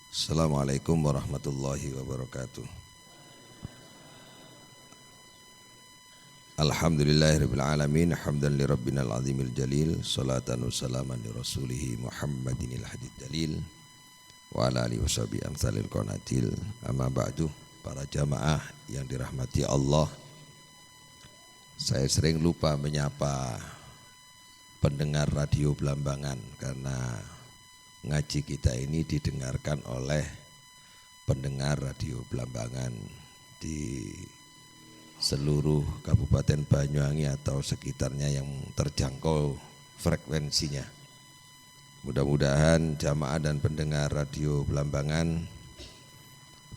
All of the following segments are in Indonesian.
Assalamualaikum warahmatullahi wabarakatuh. Alhamdulillahirabbil alamin, hamdan li rabbinal azimil jalil, salatan wa salaman li rasulih Muhammadinil hadid dalil wa ala alihi washabihi amsalil qanatil. Amma ba'du, para jamaah yang dirahmati Allah. Saya sering lupa menyapa pendengar radio Blambangan karena ngaji kita ini didengarkan oleh pendengar radio Blambangan di seluruh Kabupaten Banyuwangi atau sekitarnya yang terjangkau frekuensinya. Mudah-mudahan jamaah dan pendengar radio Blambangan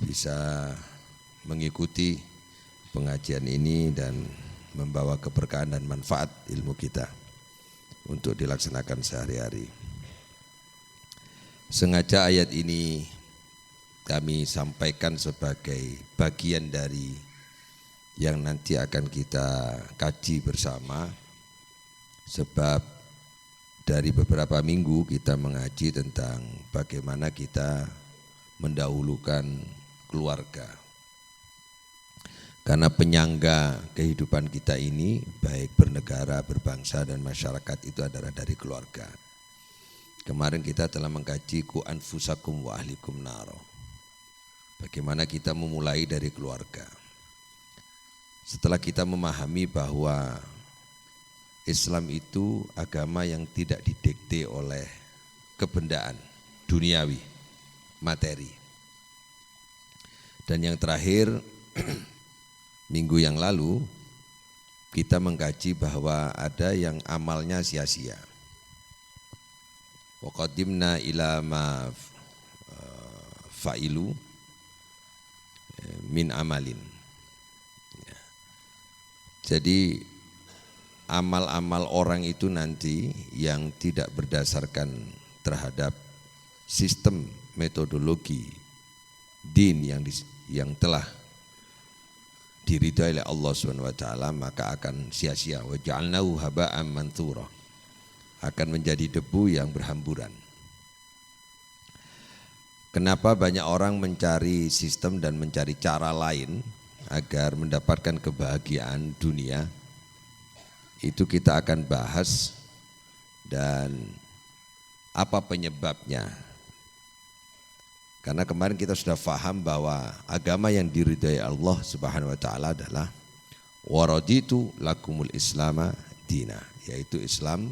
bisa mengikuti pengajian ini dan membawa keberkahan dan manfaat ilmu kita untuk dilaksanakan sehari-hari. Sengaja ayat ini kami sampaikan sebagai bagian dari yang nanti akan kita kaji bersama, sebab dari beberapa minggu kita mengaji tentang bagaimana kita mendahulukan keluarga. Karena penyangga kehidupan kita ini baik bernegara, berbangsa dan masyarakat itu adalah dari keluarga. Kemarin kita telah mengkaji ku anfusakum wa ahlikum naro. Bagaimana kita memulai dari keluarga. Setelah kita memahami bahwa Islam itu agama yang tidak didikte oleh kebendaan, duniawi, materi. Dan yang terakhir, minggu yang lalu kita mengkaji bahwa ada yang amalnya sia-sia. Wa qadimna ila ma fa'ilu min amalin. Jadi amal-amal orang itu nanti yang tidak berdasarkan terhadap sistem metodologi din yang telah diridhai oleh Allah Subhanahu wa taala, maka akan sia-sia. Wa ja'alnahu haba'an mantsura, akan menjadi debu yang berhamburan. Kenapa banyak orang mencari sistem dan mencari cara lain agar mendapatkan kebahagiaan dunia? Itu kita akan bahas dan apa penyebabnya. Karena kemarin kita sudah paham bahwa agama yang diridhai Allah Subhanahu wa taala adalah waraditu lakumul islama dina, yaitu Islam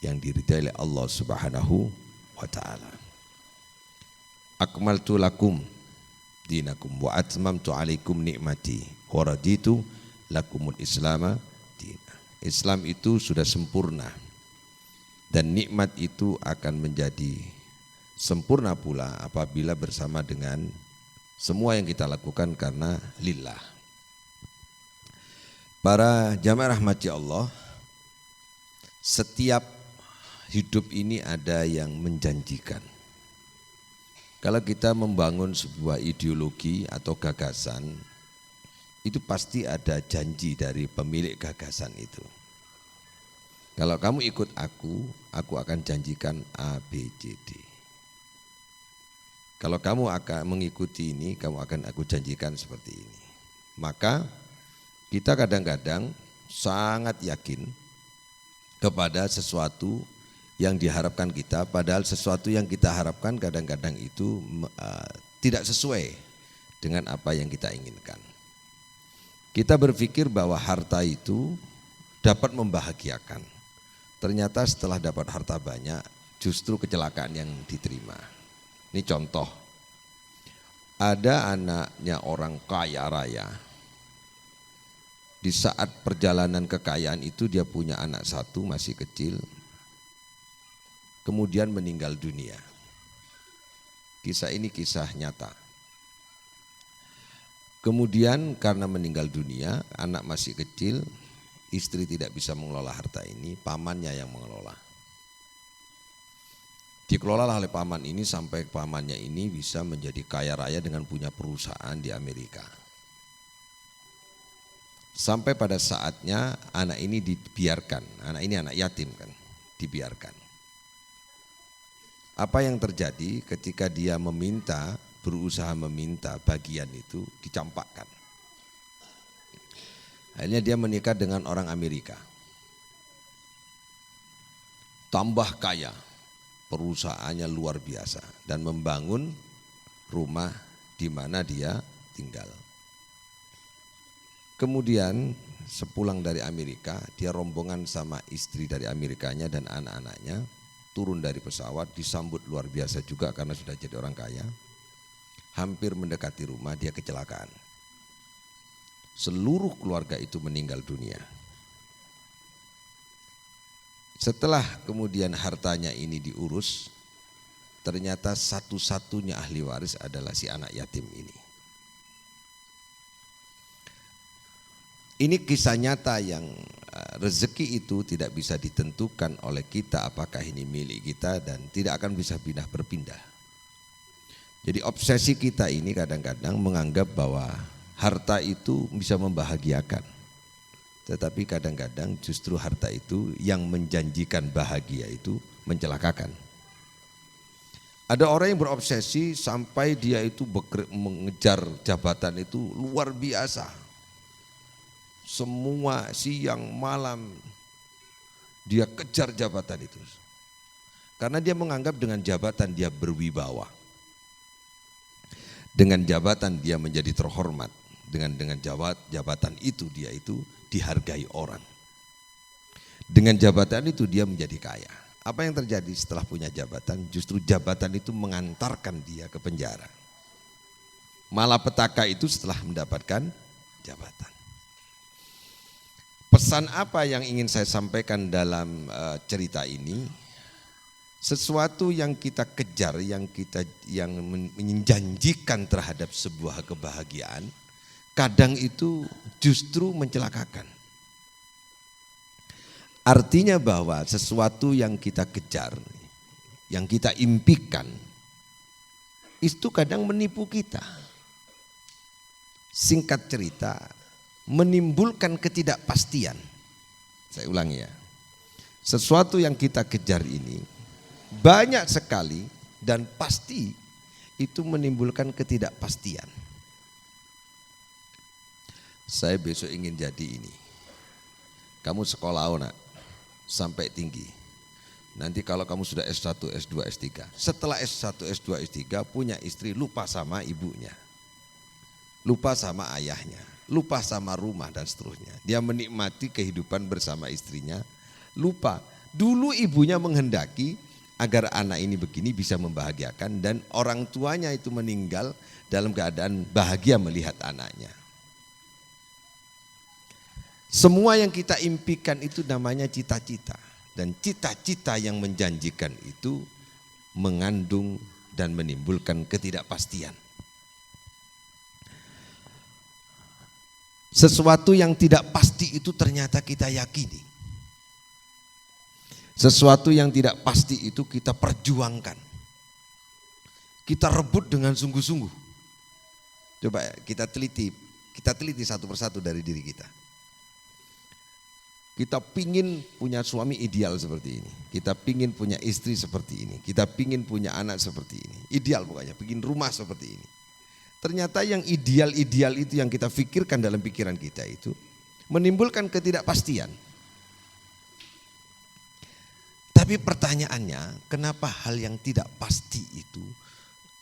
yang diridhai oleh Allah Subhanahu wa taala. Akmaltu lakum dinakum wa atmamtu alaikum nikmati wa raditu lakumul islama dina. Islam itu sudah sempurna dan nikmat itu akan menjadi sempurna pula apabila bersama dengan semua yang kita lakukan karena lillah. Para jamaah rahmati Allah, setiap hidup ini ada yang menjanjikan. Kalau kita membangun sebuah ideologi atau gagasan, itu pasti ada janji dari pemilik gagasan itu. Kalau kamu ikut aku akan janjikan A, B, C, D. Kalau kamu akan mengikuti ini, aku janjikan seperti ini. Maka kita kadang-kadang sangat yakin kepada sesuatu yang diharapkan kita, padahal sesuatu yang kita harapkan kadang-kadang itu tidak sesuai dengan apa yang kita inginkan. Kita berpikir bahwa harta itu dapat membahagiakan. Ternyata setelah dapat harta banyak, justru kecelakaan yang diterima. Ini contoh, ada anaknya orang kaya raya. Di saat perjalanan kekayaan itu dia punya anak satu masih kecil, kemudian meninggal dunia. Kisah ini kisah nyata. Kemudian karena meninggal dunia, anak masih kecil, istri tidak bisa mengelola harta ini, pamannya yang mengelola. Dikelola oleh paman ini sampai pamannya ini bisa menjadi kaya raya dengan punya perusahaan di Amerika. Sampai pada saatnya anak ini dibiarkan, anak ini anak yatim kan, dibiarkan. Apa yang terjadi ketika dia berusaha meminta bagian itu dicampakkan. Akhirnya dia menikah dengan orang Amerika. Tambah kaya, perusahaannya luar biasa dan membangun rumah di mana dia tinggal. Kemudian sepulang dari Amerika, dia rombongan sama istri dari Amerikanya dan anak-anaknya turun dari pesawat, disambut luar biasa juga karena sudah jadi orang kaya. Hampir mendekati rumah dia kecelakaan. Seluruh keluarga itu meninggal dunia. Setelah kemudian hartanya ini diurus, ternyata satu-satunya ahli waris adalah si anak yatim ini. Ini kisah nyata yang rezeki itu tidak bisa ditentukan oleh kita apakah ini milik kita dan tidak akan bisa pindah berpindah. Jadi obsesi kita ini kadang-kadang menganggap bahwa harta itu bisa membahagiakan. Tetapi kadang-kadang justru harta itu yang menjanjikan bahagia itu mencelakakan. Ada orang yang berobsesi sampai dia itu mengejar jabatan itu luar biasa. Semua siang malam dia kejar jabatan itu. Karena dia menganggap dengan jabatan dia berwibawa. Dengan jabatan dia menjadi terhormat. Dengan jabatan itu dia itu dihargai orang. Dengan jabatan itu dia menjadi kaya. Apa yang terjadi setelah punya jabatan? Justru jabatan itu mengantarkan dia ke penjara. Malapetaka itu setelah mendapatkan jabatan. Pesan apa yang ingin saya sampaikan dalam cerita ini? Sesuatu yang kita kejar, yang menjanjikan terhadap sebuah kebahagiaan, kadang itu justru mencelakakan. Artinya bahwa sesuatu yang kita kejar, yang kita impikan, itu kadang menipu kita. Singkat cerita, menimbulkan ketidakpastian. Saya ulangi ya. Sesuatu yang kita kejar ini banyak sekali dan pasti itu menimbulkan ketidakpastian. Saya besok ingin jadi ini. Kamu sekolah nak, sampai tinggi. Nanti kalau kamu sudah S1, S2, S3. Setelah S1, S2, S3 punya istri lupa sama ibunya. Lupa sama ayahnya. Lupa sama rumah dan seterusnya. Dia menikmati kehidupan bersama istrinya. Lupa. Dulu ibunya menghendaki agar anak ini begini bisa membahagiakan dan orang tuanya itu meninggal dalam keadaan bahagia melihat anaknya. Semua yang kita impikan itu namanya cita-cita. Dan cita-cita yang menjanjikan itu mengandung dan menimbulkan ketidakpastian. Sesuatu yang tidak pasti itu ternyata kita yakini. Sesuatu yang tidak pasti itu kita perjuangkan. Kita rebut dengan sungguh-sungguh. Coba kita teliti satu persatu dari diri kita. Kita pingin punya suami ideal seperti ini. Kita pingin punya istri seperti ini. Kita pingin punya anak seperti ini. Ideal pokoknya, pingin rumah seperti ini. Ternyata yang ideal-ideal itu yang kita pikirkan dalam pikiran kita itu menimbulkan ketidakpastian. Tapi pertanyaannya, kenapa hal yang tidak pasti itu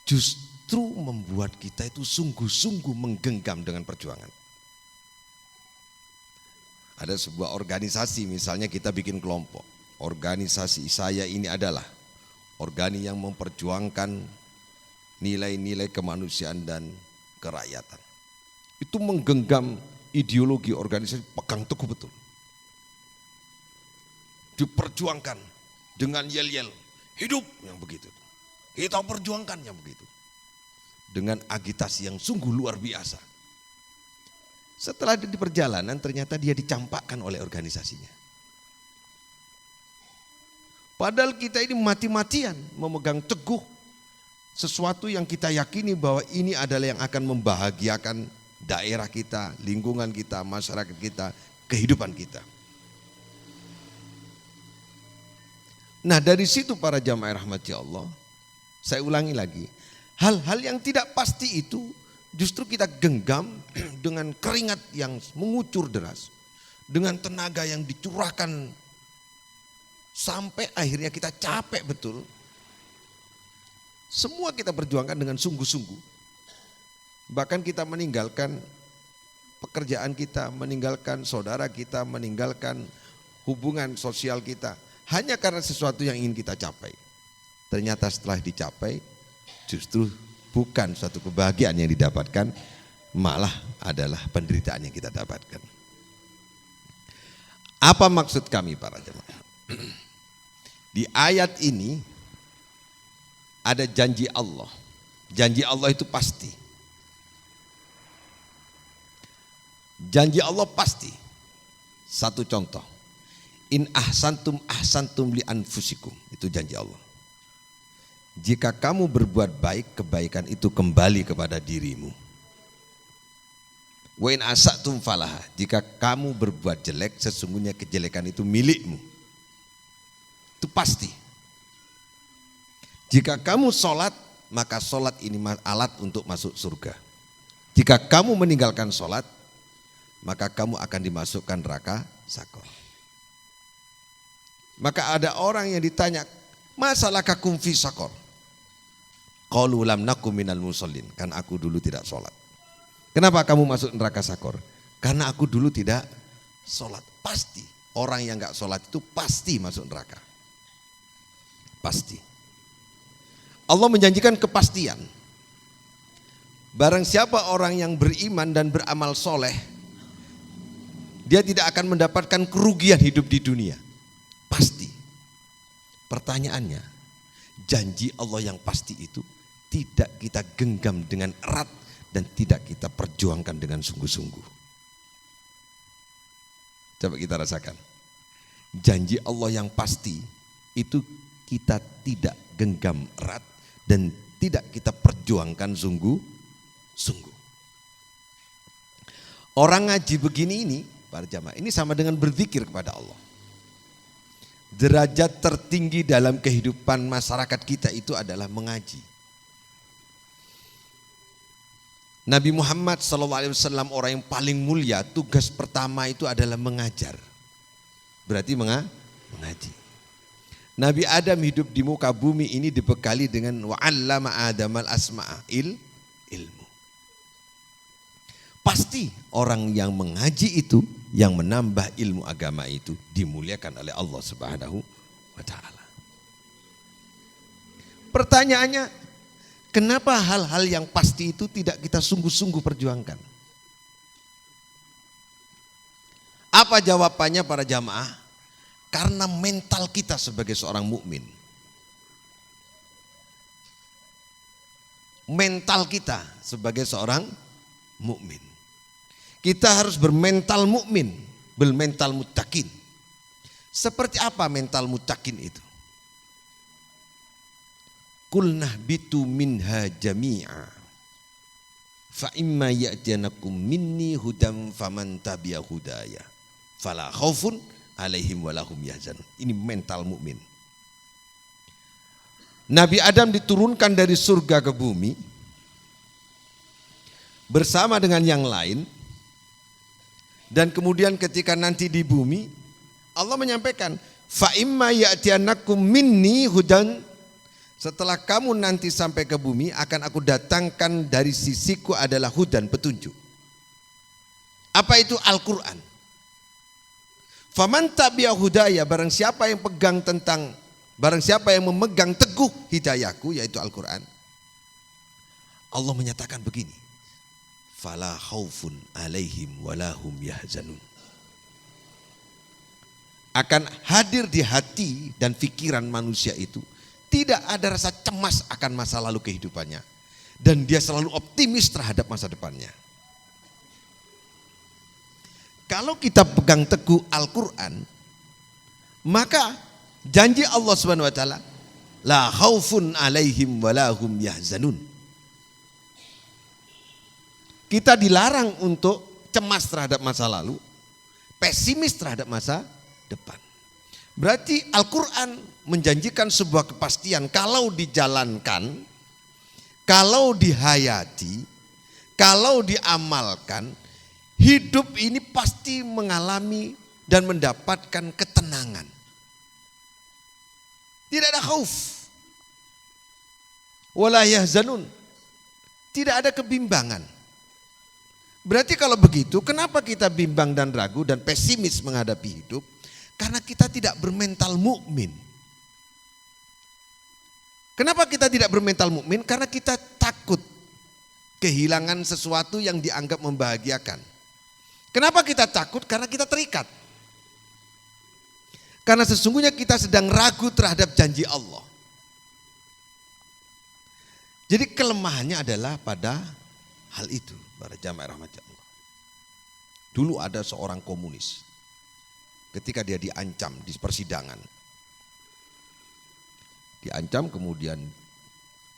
justru membuat kita itu sungguh-sungguh menggenggam dengan perjuangan? Ada sebuah organisasi, misalnya kita bikin kelompok. Organisasi saya ini adalah organisasi yang memperjuangkan nilai-nilai kemanusiaan dan kerakyatan. Itu menggenggam ideologi organisasi, pegang teguh betul. Diperjuangkan dengan yel-yel, hidup yang begitu. Kita perjuangkan yang begitu. Dengan agitasi yang sungguh luar biasa. Setelah di perjalanan ternyata dia dicampakkan oleh organisasinya. Padahal kita ini mati-matian memegang teguh sesuatu yang kita yakini bahwa ini adalah yang akan membahagiakan daerah kita, lingkungan kita, masyarakat kita, kehidupan kita. Nah dari situ para jamaah rahmati Allah, Saya ulangi lagi, hal-hal yang tidak pasti itu justru kita genggam dengan keringat yang mengucur deras, dengan tenaga yang dicurahkan sampai akhirnya kita capek betul. Semua kita perjuangkan dengan sungguh-sungguh. Bahkan kita meninggalkan pekerjaan kita, meninggalkan saudara kita, meninggalkan hubungan sosial kita hanya karena sesuatu yang ingin kita capai. Ternyata setelah dicapai justru bukan suatu kebahagiaan yang didapatkan, malah adalah penderitaan yang kita dapatkan. Apa maksud kami para jemaah? Di ayat ini ada janji Allah. Janji Allah itu pasti. Janji Allah pasti. Satu contoh. In ahsantum li anfusikum. Itu janji Allah. Jika kamu berbuat baik, kebaikan itu kembali kepada dirimu. Wa in asatum falaha. Jika kamu berbuat jelek, sesungguhnya kejelekan itu milikmu. Itu pasti. Jika kamu sholat, maka sholat ini alat untuk masuk surga. Jika kamu meninggalkan sholat, maka kamu akan dimasukkan neraka sakor. Maka ada orang yang ditanya, masalakakum fi sakor? Qalu lam nakum minal musallin. Kan aku dulu tidak sholat. Kenapa kamu masuk neraka sakor? Karena aku dulu tidak sholat. Pasti orang yang gak sholat itu pasti masuk neraka. Pasti. Allah menjanjikan kepastian. Barang siapa orang yang beriman dan beramal soleh, dia tidak akan mendapatkan kerugian hidup di dunia. Pasti. Pertanyaannya, janji Allah yang pasti itu tidak kita genggam dengan erat dan tidak kita perjuangkan dengan sungguh-sungguh. Coba kita rasakan. Janji Allah yang pasti itu kita tidak genggam erat dan tidak kita perjuangkan sungguh-sungguh. Orang ngaji begini ini, para jamaah, ini sama dengan berzikir kepada Allah. Derajat tertinggi dalam kehidupan masyarakat kita itu adalah mengaji. Nabi Muhammad SAW orang yang paling mulia, tugas pertama itu adalah mengajar. Berarti mengaji. Nabi Adam hidup di muka bumi ini dibekali dengan wa'allama Adamal asma'a ilmu. Pasti orang yang mengaji itu, yang menambah ilmu agama itu dimuliakan oleh Allah Subhanahu wa ta'ala. Pertanyaannya, kenapa hal-hal yang pasti itu tidak kita sungguh-sungguh perjuangkan? Apa jawabannya para jamaah? Karena mental kita sebagai seorang mukmin. Mental kita sebagai seorang mukmin. Kita harus bermental mukmin, bermental muttaqin. Seperti apa mental muttaqin itu? Qulnah bitu minha jami'a fa imma ya'tiyanakum minni hudam faman tabi'a hudaya fala khaufun alaihim walahum yahzanun. Ini mental mukmin. Nabi Adam diturunkan dari surga ke bumi bersama dengan yang lain, dan kemudian ketika nanti di bumi Allah menyampaikan fa imma ya'tiyanakum minni hudan. Setelah kamu nanti sampai ke bumi, akan aku datangkan dari sisiku adalah hudan, petunjuk. Apa itu Al-Quran? Faman tabi'a hudaya, barang siapa yang memegang teguh hidayahku, yaitu Al-Quran. Allah menyatakan begini, fala khaufun alaihim walahum yahzanun. Akan hadir di hati dan pikiran manusia itu tidak ada rasa cemas akan masa lalu kehidupannya. Dan dia selalu optimis terhadap masa depannya. Kalau kita pegang teguh Al-Quran, maka janji Allah Subhanahu wa taala, la khaufun alaihim walahum yahzanun. Kita dilarang untuk cemas terhadap masa lalu, pesimis terhadap masa depan. Berarti Al-Quran menjanjikan sebuah kepastian kalau dijalankan, kalau dihayati, kalau diamalkan, hidup ini pasti mengalami dan mendapatkan ketenangan. Tidak ada khauf. Wala yahzanun. Tidak ada kebimbangan. Berarti kalau begitu, kenapa kita bimbang dan ragu dan pesimis menghadapi hidup? Karena kita tidak bermental mukmin. Kenapa kita tidak bermental mukmin? Karena kita takut kehilangan sesuatu yang dianggap membahagiakan. Kenapa kita takut? Karena kita terikat. Karena sesungguhnya kita sedang ragu terhadap janji Allah. Jadi kelemahannya adalah pada hal itu, para jamaah rahmat Allah. Dulu ada seorang komunis, ketika dia diancam di persidangan. Diancam kemudian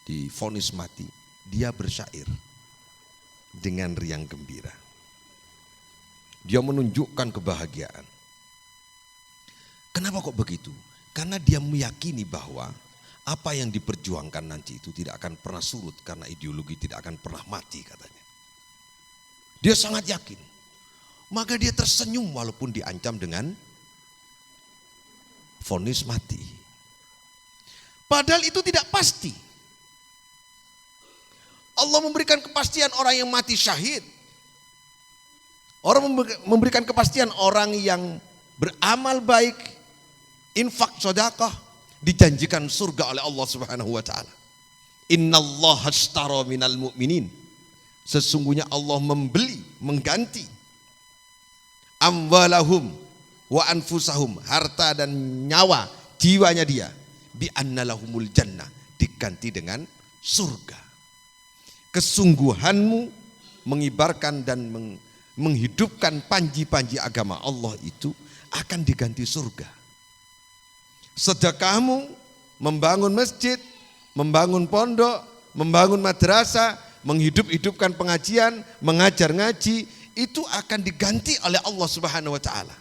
divonis mati, dia bersyair dengan riang gembira. Dia menunjukkan kebahagiaan. Kenapa kok begitu? Karena dia meyakini bahwa apa yang diperjuangkan nanti itu tidak akan pernah surut karena ideologi tidak akan pernah mati katanya. Dia sangat yakin. Maka dia tersenyum walaupun diancam dengan vonis mati. Padahal itu tidak pasti. Allah memberikan kepastian orang yang mati syahid. Orang memberikan kepastian orang yang beramal baik, infak sedekah, dijanjikan surga oleh Allah Subhanahu wa taala. Innallaha ashtara minal mu'minin. Sesungguhnya Allah membeli, mengganti amwalahum wa anfusahum, harta dan nyawa, jiwanya dia, bi annalahumul jannah, diganti dengan surga. Kesungguhanmu mengibarkan dan menghidupkan panji-panji agama Allah itu akan diganti surga. Sedekahmu membangun masjid, membangun pondok, membangun madrasah, menghidup-hidupkan pengajian, mengajar ngaji, itu akan diganti oleh Allah Subhanahu wa taala.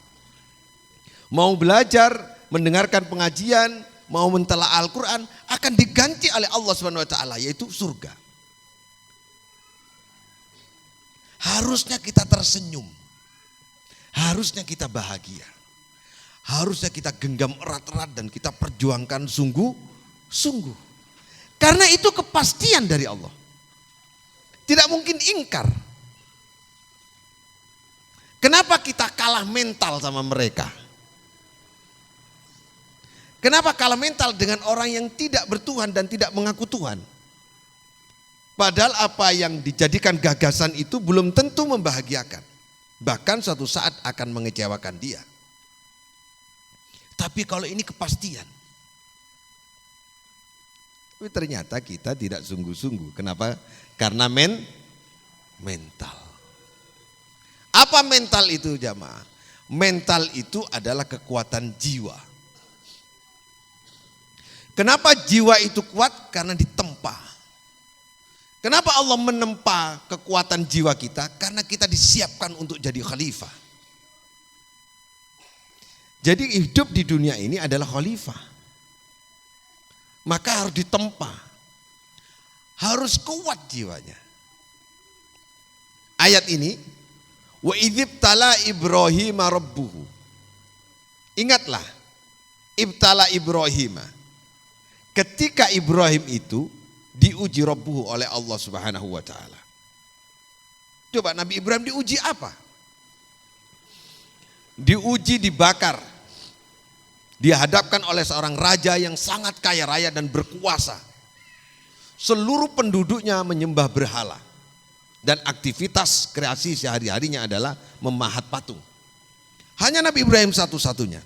Mau belajar, mendengarkan pengajian, mau mentelaah Al-Qur'an akan diganti oleh Allah Subhanahu wa taala, yaitu surga. Harusnya kita tersenyum. Harusnya kita bahagia. Harusnya kita genggam erat-erat dan kita perjuangkan sungguh-sungguh. Karena itu kepastian dari Allah. Tidak mungkin ingkar. Kenapa kita kalah mental sama mereka? Kenapa kalah mental dengan orang yang tidak bertuhan dan tidak mengaku Tuhan? Padahal apa yang dijadikan gagasan itu belum tentu membahagiakan. Bahkan suatu saat akan mengecewakan dia. Tapi kalau ini kepastian. Tapi ternyata kita tidak sungguh-sungguh. Kenapa? Karena mental. Apa mental itu jamaah? Mental itu adalah kekuatan jiwa. Kenapa jiwa itu kuat? Karena ditempa. Kenapa Allah menempa kekuatan jiwa kita? Karena kita disiapkan untuk jadi khalifah. Jadi hidup di dunia ini adalah khalifah. Maka harus ditempa. Harus kuat jiwanya. Ayat ini, wa idzibtala Ibrahim rabbuhu. Ingatlah, ibtala Ibrahim. Ketika Ibrahim itu diuji rabbuhu oleh Allah Subhanahu wa taala. Coba Nabi Ibrahim diuji apa? Diuji dibakar. Dihadapkan oleh seorang raja yang sangat kaya raya dan berkuasa. Seluruh penduduknya menyembah berhala. Dan aktivitas kreasi sehari-harinya adalah memahat patung. Hanya Nabi Ibrahim satu-satunya.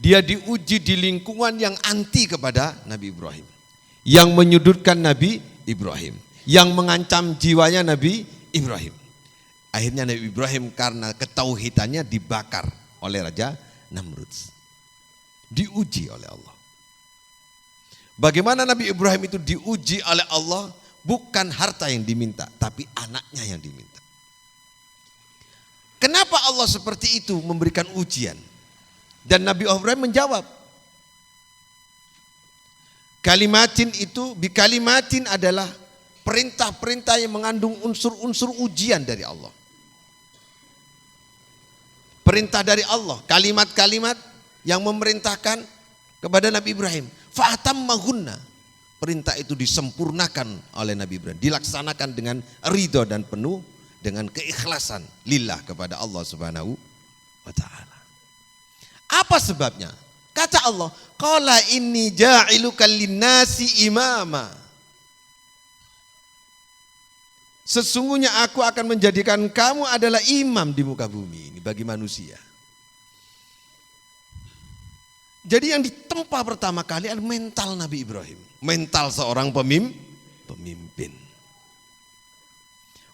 Dia diuji di lingkungan yang anti kepada Nabi Ibrahim. Yang menyudutkan Nabi Ibrahim. Yang mengancam jiwanya Nabi Ibrahim. Akhirnya Nabi Ibrahim karena ketauhidannya dibakar oleh Raja Namrud. Diuji oleh Allah. Bagaimana Nabi Ibrahim itu diuji oleh Allah? Bukan harta yang diminta, tapi anaknya yang diminta. Kenapa Allah seperti itu memberikan ujian? Dan Nabi Ibrahim menjawab. Kalimatin itu, bikalimatin adalah perintah-perintah yang mengandung unsur-unsur ujian dari Allah. Perintah dari Allah, kalimat-kalimat yang memerintahkan kepada Nabi Ibrahim. Fa'atammahunna. Perintah itu disempurnakan oleh Nabi Ibrahim, dilaksanakan dengan ridho dan penuh dengan keikhlasan lillah kepada Allah Subhanahu wa taala. Apa sebabnya? Kata Allah, qala inni ja'iluka linnasi imama. Sesungguhnya aku akan menjadikan kamu adalah imam di muka bumi ini bagi manusia. Jadi yang ditempa pertama kali adalah mental Nabi Ibrahim. Mental seorang pemimpin.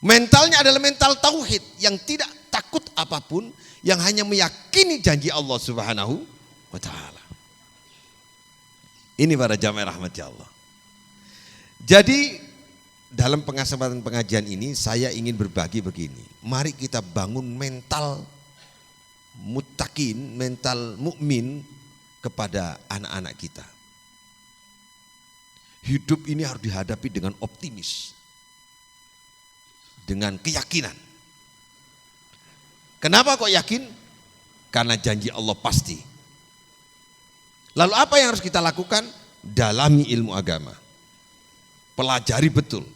Mentalnya adalah mental tauhid yang tidak takut apapun, yang hanya meyakini janji Allah Subhanahu wa taala. Ini para jamaah rahmati Allah. Jadi dalam pengajian ini saya ingin berbagi begini. Mari kita bangun mental muttaqin, mental mukmin kepada anak-anak kita. Hidup ini harus dihadapi dengan optimis, dengan keyakinan. Kenapa kok yakin? Karena janji Allah pasti. Lalu apa yang harus kita lakukan? Dalami ilmu agama. Pelajari betul.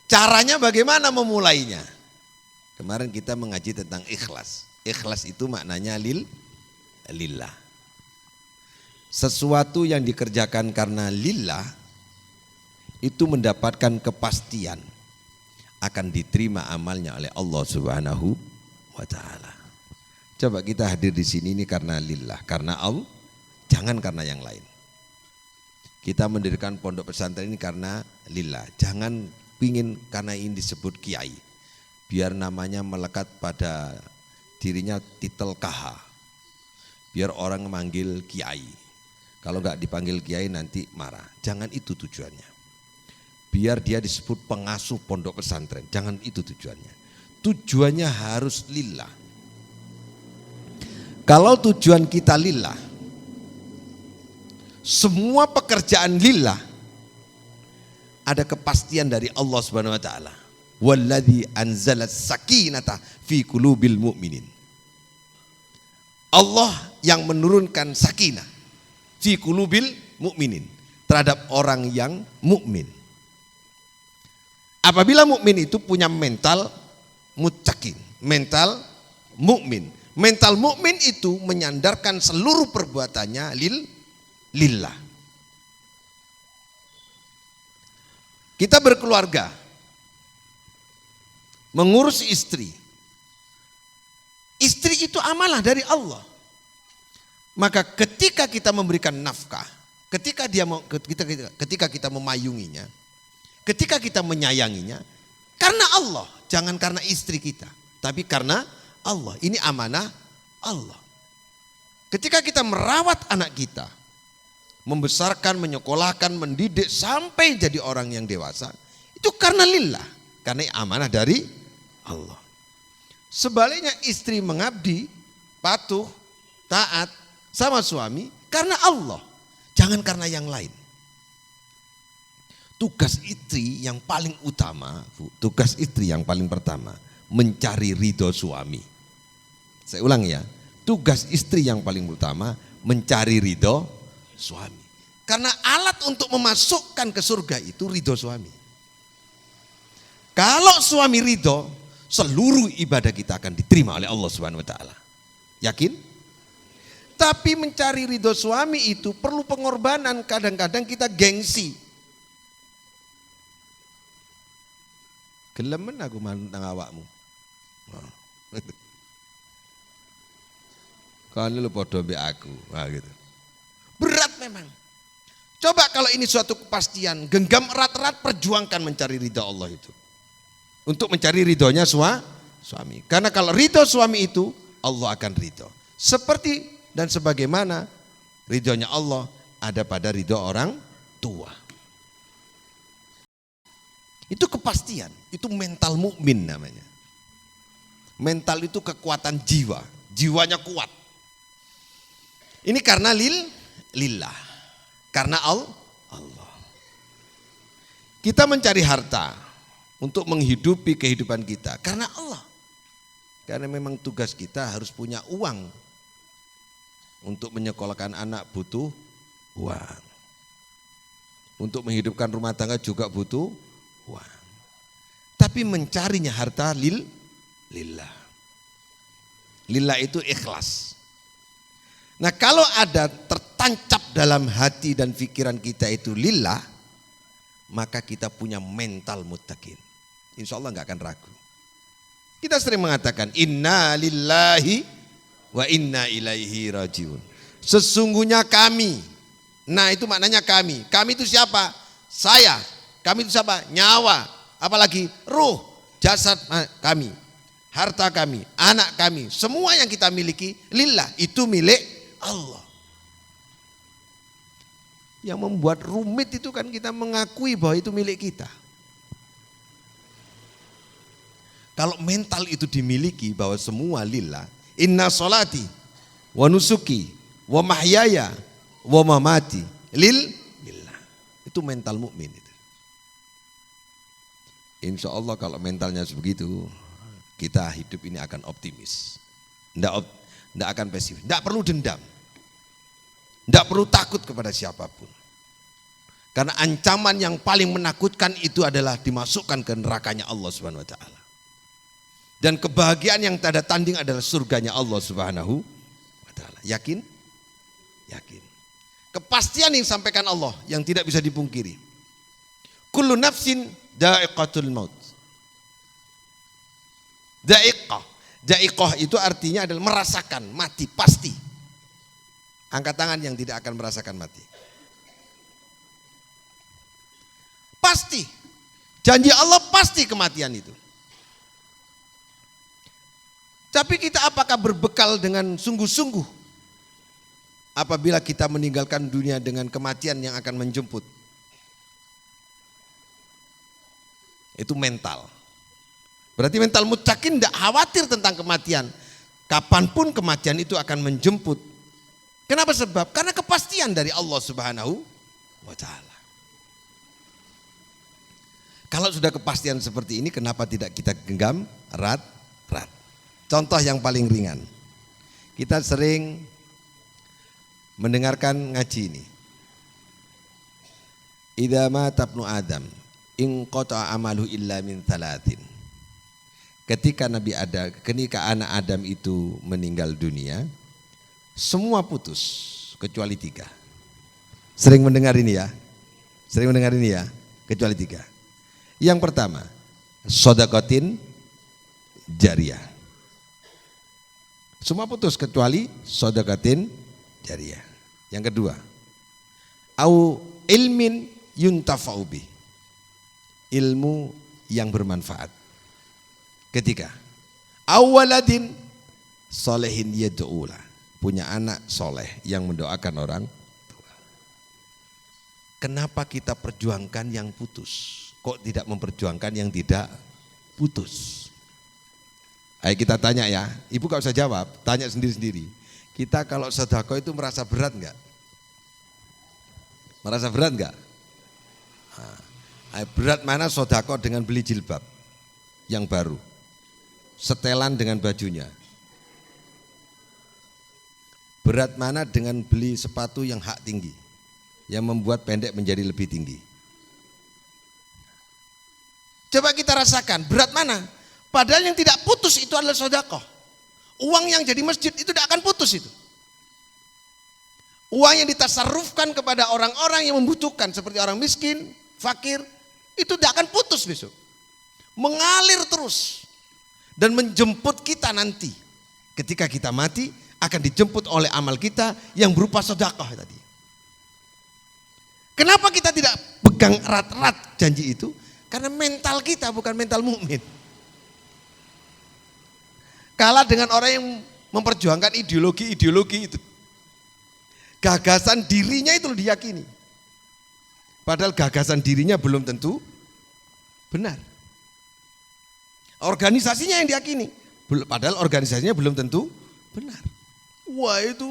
Caranya bagaimana memulainya? Kemarin kita mengaji tentang ikhlas. Ikhlas itu maknanya lillah. Sesuatu yang dikerjakan karena lillah itu mendapatkan kepastian akan diterima amalnya oleh Allah Subhanahu wa taala. Coba kita hadir di sini ini karena lillah, karena Allah, jangan karena yang lain. Kita mendirikan pondok pesantren ini karena lillah, jangan pingin karena ini disebut kiai. Biar namanya melekat pada dirinya titel KH. Biar orang memanggil kiai. Kalau enggak dipanggil kiai nanti marah. Jangan itu tujuannya. Biar dia disebut pengasuh pondok pesantren. Jangan itu tujuannya. Tujuannya harus lillah. Kalau tujuan kita lillah, semua pekerjaan lillah, ada kepastian dari Allah Subhanahu wa taala. Walladzi anzala sakinata fi qulubil mu'minin. Allah yang menurunkan sakinah fi qulubil mu'minin, terhadap orang yang mukmin. Apabila mukmin itu punya mental muttaqin, mental mukmin. Mental mukmin itu menyandarkan seluruh perbuatannya lillah. Kita berkeluarga, mengurus istri. Istri itu amanah dari Allah. Maka ketika kita memberikan nafkah, ketika kita memayunginya, ketika kita menyayanginya, karena Allah, jangan karena istri kita, tapi karena Allah. Ini amanah Allah. Ketika kita merawat anak kita, membesarkan, menyekolahkan, mendidik sampai jadi orang yang dewasa, itu karena lillah, karena amanah dari Allah. Sebaliknya istri mengabdi, patuh, taat sama suami karena Allah, jangan karena yang lain. Tugas istri yang paling utama, tugas istri yang paling pertama, mencari ridho suami. Saya ulang ya, tugas istri yang paling utama, mencari ridho suami. Karena alat untuk memasukkan ke surga itu ridho suami. Kalau suami ridho, seluruh ibadah kita akan diterima oleh Allah Subhanahu wa taala. Yakin? Tapi mencari ridho suami itu perlu pengorbanan, kadang-kadang kita gengsi. Gelemen aku mantang awakmu. Kan lu podo mbek aku. Nah, gitu. Berat memang. Coba kalau ini suatu kepastian, genggam erat-erat, perjuangkan mencari ridho Allah itu. Untuk mencari ridhonya suami. Karena kalau ridho suami itu, Allah akan ridho. Seperti dan sebagaimana ridhonya Allah ada pada ridho orang tua. Itu kepastian, itu mental mukmin namanya. Mental itu kekuatan jiwa, jiwanya kuat. Ini karena lillah, karena Allah. Kita mencari harta untuk menghidupi kehidupan kita karena Allah. Karena memang tugas kita harus punya uang. Untuk menyekolahkan anak butuh uang. Untuk menghidupkan rumah tangga juga butuh uang. Tapi mencarinya harta lillah. Lillah itu ikhlas. Nah kalau ada tertancap dalam hati dan pikiran kita itu lillah, maka kita punya mental muttaqin. Insya Allah gak akan ragu. Kita sering mengatakan inna lillahi wa inna ilaihi rajiun. Sesungguhnya kami. Nah itu maknanya kami. Kami itu siapa? Saya. Kami itu siapa? Nyawa. Apalagi ruh, jasad kami, harta kami, anak kami. Semua yang kita miliki lillah, itu milik Allah. Yang membuat rumit itu kan kita mengakui bahwa itu milik kita. Kalau mental itu dimiliki bahwa semua lillah, inna sholati wa nusuki wa mahyaya wa mamati lillah. Itu mental mukmin itu. Insya Allah kalau mentalnya begitu, kita hidup ini akan optimis. Tidak akan pesimis, tidak perlu dendam. Tidak perlu takut kepada siapapun. Karena ancaman yang paling menakutkan itu adalah dimasukkan ke nerakanya Allah Subhanahu wa taala. Dan kebahagiaan yang tak ada tanding adalah surganya Allah Subhanahu wa taala. Yakin? Yakin. Kepastian yang disampaikan Allah yang tidak bisa dipungkiri. Kullu nafsin da'iqatul maut. Da'iqah. Da'iqah itu artinya adalah merasakan mati pasti. Angkat tangan yang tidak akan merasakan mati. Pasti. Janji Allah pasti kematian itu. Tapi kita apakah berbekal dengan sungguh-sungguh? Apabila kita meninggalkan dunia dengan kematian yang akan menjemput. Itu mental. Berarti mental muttaqin tidak khawatir tentang kematian. Kapanpun kematian itu akan menjemput. Kenapa sebab? Karena kepastian dari Allah Subhanahu wa taala. Kalau sudah kepastian seperti ini, kenapa tidak kita genggam erat? Contoh yang paling ringan. Kita sering mendengarkan ngaji ini. Idza mata ibnu Adam inqata amalu illa min thalathin. Ketika ketika anak Adam itu meninggal dunia, semua putus kecuali 3. Sering mendengar ini ya? Kecuali 3. Yang pertama, shadaqatin jariyah. Semua putus kecuali shadaqatin jariyah. Yang kedua, au ilmin yuntafa'u bih. Ilmu yang bermanfaat. Ketiga, awaladin solehin yad'ula. Punya anak soleh yang mendoakan orang tua. Kenapa kita perjuangkan yang putus? Kok tidak memperjuangkan yang tidak putus? Ayo kita tanya ya, ibu gak usah jawab, tanya sendiri-sendiri. Kita kalau sedekah itu merasa berat enggak? Merasa berat enggak? Berat mana sedekah dengan beli jilbab yang baru, setelan dengan bajunya? Berat mana dengan beli sepatu yang hak tinggi, yang membuat pendek menjadi lebih tinggi? Coba kita rasakan, berat mana? Padahal yang tidak putus itu adalah sedekah. Uang yang jadi masjid itu tidak akan putus itu. Uang yang ditasarrufkan kepada orang-orang yang membutuhkan seperti orang miskin, fakir, itu tidak akan putus besok. Mengalir terus dan menjemput kita nanti. Ketika kita mati akan dijemput oleh amal kita yang berupa sedekah tadi. Kenapa kita tidak pegang erat-erat janji itu? Karena mental kita bukan mental mukmin. Kalah dengan orang yang memperjuangkan ideologi itu. Gagasan dirinya itu diyakini. Padahal gagasan dirinya belum tentu benar. Organisasinya yang diyakini, Padahal organisasinya belum tentu benar. Wah, itu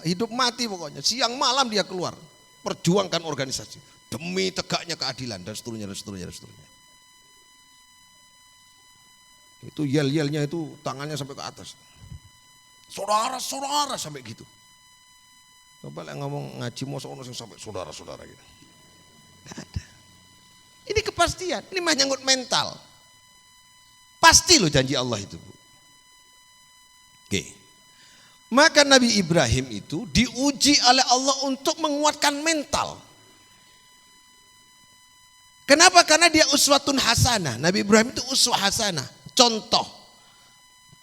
hidup mati pokoknya. Siang malam dia keluar, perjuangkan organisasi demi tegaknya keadilan dan seterusnya dan seterusnya dan seterusnya. Itu yel-yelnya itu tangannya sampai ke atas. Saudara-saudara sampai gitu. Coba lah ngomong ngaji mosono sampai saudara-saudara gitu. Gak ada. Ini kepastian, ini menyangkut mental. Pasti loh janji Allah itu. Oke. Maka Nabi Ibrahim itu diuji oleh Allah untuk menguatkan mental. Kenapa? Karena dia uswatun hasanah. Nabi Ibrahim itu uswah hasanah.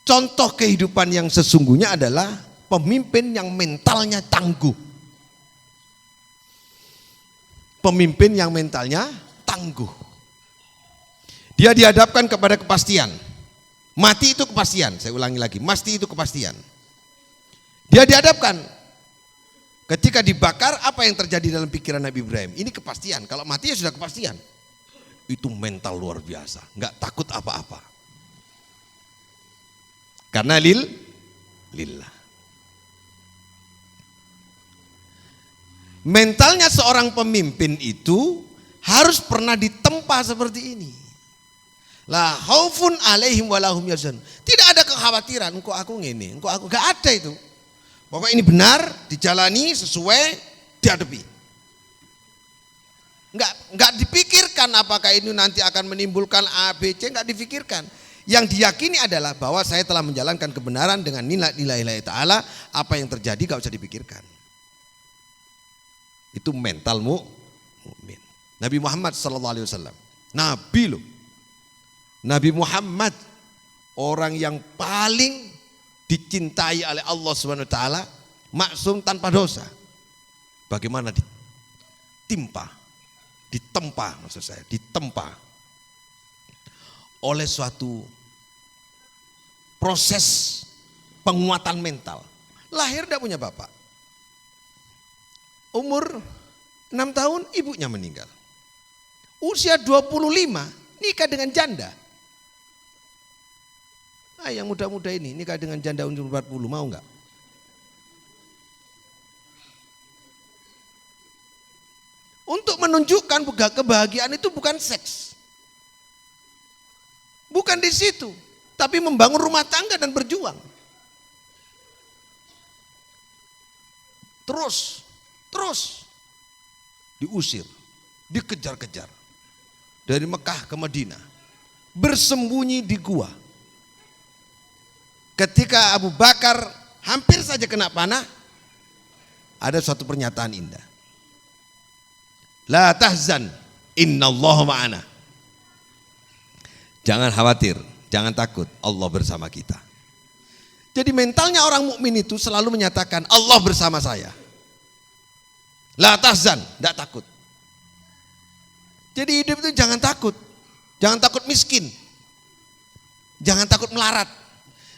Contoh kehidupan yang sesungguhnya adalah pemimpin yang mentalnya tangguh. Pemimpin yang mentalnya tangguh. Dia dihadapkan kepada kepastian. Mati itu kepastian, saya ulangi lagi, mati itu kepastian. Dia dihadapkan. Ketika dibakar, apa yang terjadi dalam pikiran Nabi Ibrahim? Ini kepastian, kalau mati ya sudah kepastian. Itu mental luar biasa, nggak takut apa-apa. Karena lillah. Mentalnya seorang pemimpin itu harus pernah ditempa seperti ini. La khaufun alaihim walahum yahzanun. Tidak ada kekhawatiran, engkau aku ngene, engkau aku, gak ada itu. Pokoknya ini benar, dijalani sesuai, dihadapi. Enggak dipikirkan apakah ini nanti akan menimbulkan A, B, C, enggak dipikirkan. Yang diyakini adalah bahwa saya telah menjalankan kebenaran dengan nilai-nilai ta'ala, apa yang terjadi enggak usah dipikirkan. Itu mental mukmin. Nabi Muhammad SAW, Nabi loh. Nabi Muhammad orang yang paling dicintai oleh Allah SWT, maksum tanpa dosa. Bagaimana ditempa oleh suatu proses penguatan mental. Lahir tidak punya bapak. Umur 6 tahun ibunya meninggal. Usia 25 nikah dengan janda. Yang muda-muda ini nikah dengan janda umur 40, mau enggak? Untuk menunjukkan kebahagiaan itu bukan seks. Bukan di situ, tapi membangun rumah tangga dan berjuang. Terus diusir, dikejar-kejar dari Mekah ke Madinah, bersembunyi di gua. Ketika Abu Bakar hampir saja kena panah, ada suatu pernyataan indah. La tahzan, innallaha ma'ana. Jangan khawatir, jangan takut, Allah bersama kita. Jadi mentalnya orang mukmin itu selalu menyatakan Allah bersama saya. La tahzan, tidak takut. Jadi hidup itu jangan takut miskin, jangan takut melarat.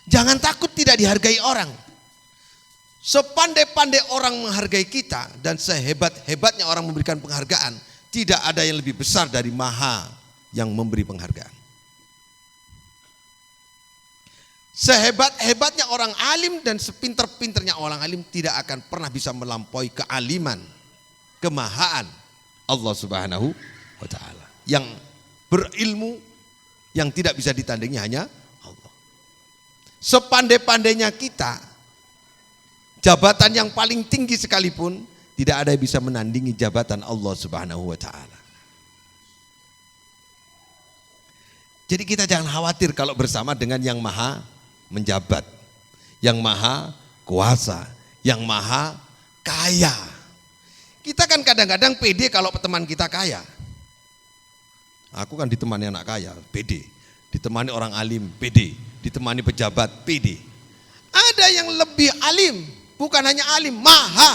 Jangan takut tidak dihargai orang. Sepandai-pandai orang menghargai kita dan sehebat-hebatnya orang memberikan penghargaan, tidak ada yang lebih besar dari Maha yang memberi penghargaan. Sehebat-hebatnya orang alim dan sepinter-pinternya orang alim tidak akan pernah bisa melampaui kealiman, kemahaan Allah Subhanahu wa ta'ala. Yang berilmu yang tidak bisa ditandingi hanya Allah. Sepandai-pandainya kita, jabatan yang paling tinggi sekalipun tidak ada yang bisa menandingi jabatan Allah Subhanahu wa ta'ala. Jadi kita jangan khawatir kalau bersama dengan yang maha menjabat, yang maha kuasa, yang maha kaya. Kita kan kadang-kadang pede kalau teman kita kaya. Aku kan ditemani anak kaya, pede. Ditemani orang alim, pede. Ditemani pejabat, pede. Ada yang lebih alim, bukan hanya alim, maha.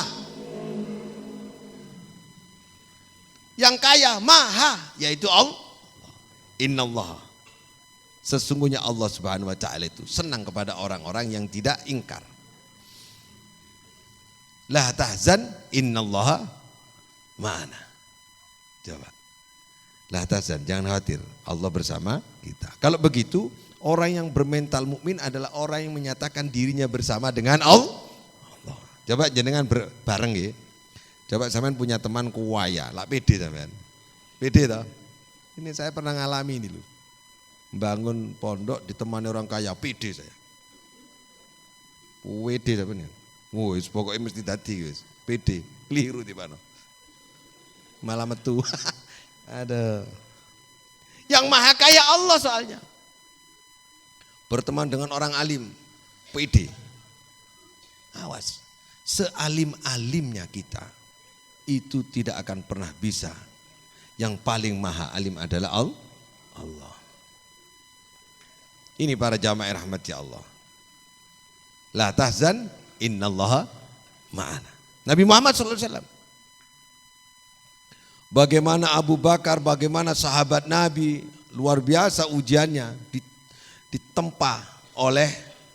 Yang kaya, maha, yaitu Allah. Innallah. Sesungguhnya Allah Subhanahu wa ta'ala itu senang kepada orang-orang yang tidak ingkar. La tahzan, innallaha ma'ana. Coba. La tahzan, jangan khawatir, Allah bersama kita. Kalau begitu, orang yang bermental mukmin adalah orang yang menyatakan dirinya bersama dengan Allah. Coba jenengan bareng ya. Coba sampean punya teman kuwaya, lah pede sampean. Pede toh? Ini saya pernah ngalami ini loh. Bangun pondok ditemani orang kaya, pede saya. Pede sampean. Wis pokoknya mesti dadi wis. Pede, keliru di mana. Malah metu. Ada. Yang maha kaya Allah soalnya. Berteman dengan orang alim, pede. Awas, sealim-alimnya kita, itu tidak akan pernah bisa. Yang paling maha alim adalah Allah. Ini para jamaah rahmati Allah. La tahzan, innallaha ma'ana. Nabi Muhammad SAW. Bagaimana Abu Bakar, bagaimana sahabat Nabi, luar biasa ujiannya, ditempa oleh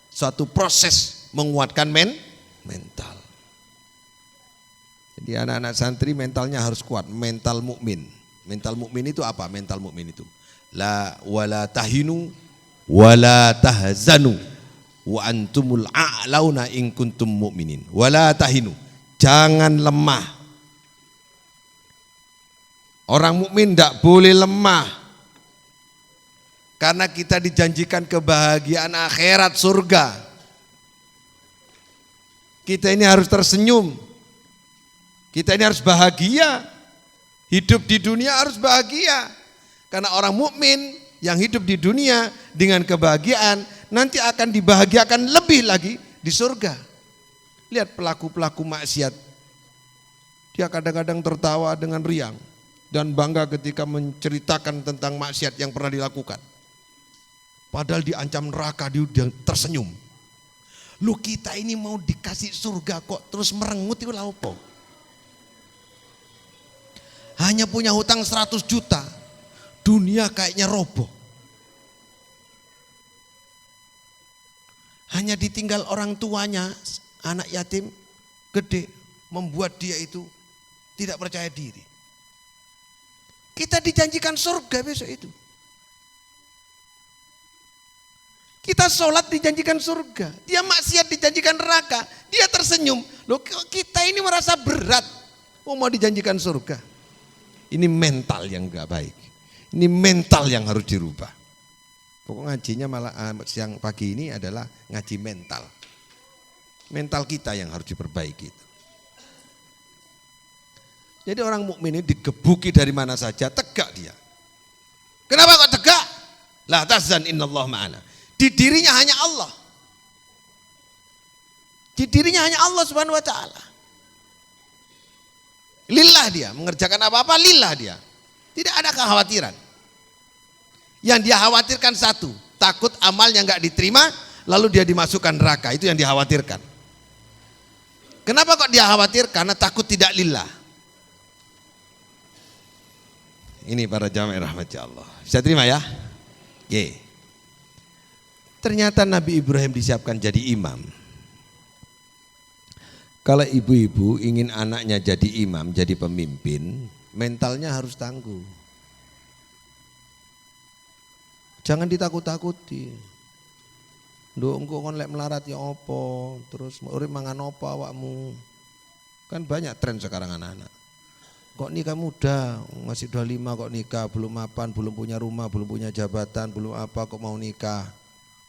suatu proses menguatkan mental. Jadi anak-anak santri mentalnya harus kuat, mental mukmin. Mental mukmin itu apa? Mental mukmin itu la wala tahinu wala tahzanu wa antumul a'launa in kuntum mu'minin. Wala tahinu, jangan lemah. Orang mukmin tidak boleh lemah. Karena kita dijanjikan kebahagiaan akhirat surga. Kita ini harus tersenyum. Kita ini harus bahagia. Hidup di dunia harus bahagia. Karena orang mukmin yang hidup di dunia dengan kebahagiaan nanti akan dibahagiakan lebih lagi di surga. Lihat pelaku-pelaku maksiat. Dia kadang-kadang tertawa dengan riang dan bangga ketika menceritakan tentang maksiat yang pernah dilakukan. Padahal diancam neraka, dia tersenyum. Lu kita ini mau dikasih surga kok terus merengut itu apa? Hanya punya hutang 100 juta, dunia kayaknya roboh. Hanya ditinggal orang tuanya, anak yatim, gede, membuat dia itu tidak percaya diri. Kita dijanjikan surga besok itu. Kita sholat dijanjikan surga. Dia maksiat dijanjikan neraka. Dia tersenyum. Loh, kita ini merasa berat. Mau dijanjikan surga. Ini mental yang gak baik. Ini mental yang harus dirubah. Pokok ngajinya malah siang pagi ini adalah ngaji mental. Mental kita yang harus diperbaiki. Jadi orang mukmin ini digebuki dari mana saja, tegak dia. Kenapa kok tegak? La tahzan innallaha ma'ana. Di dirinya hanya Allah. Di dirinya hanya Allah Subhanahu wa taala. Lillah dia, mengerjakan apa-apa lillah dia. Tidak ada kekhawatiran. Yang dia khawatirkan satu, takut amalnya enggak diterima, lalu dia dimasukkan neraka, itu yang dikhawatirkan. Kenapa kok dia khawatir? Karena takut tidak lillah. Ini para jamaah rahmati Allah. Bisa terima ya? Ye. Ternyata Nabi Ibrahim disiapkan jadi imam. Kalau ibu-ibu ingin anaknya jadi imam, jadi pemimpin, mentalnya harus tangguh. Jangan ditakut-takuti. Nduk engko kon lek melarat ya apa? Terus urip mangan apa awakmu? Kan banyak tren sekarang anak-anak. Kok nikah muda, masih 25 kok nikah, belum mapan, belum punya rumah, belum punya jabatan, belum apa kok mau nikah.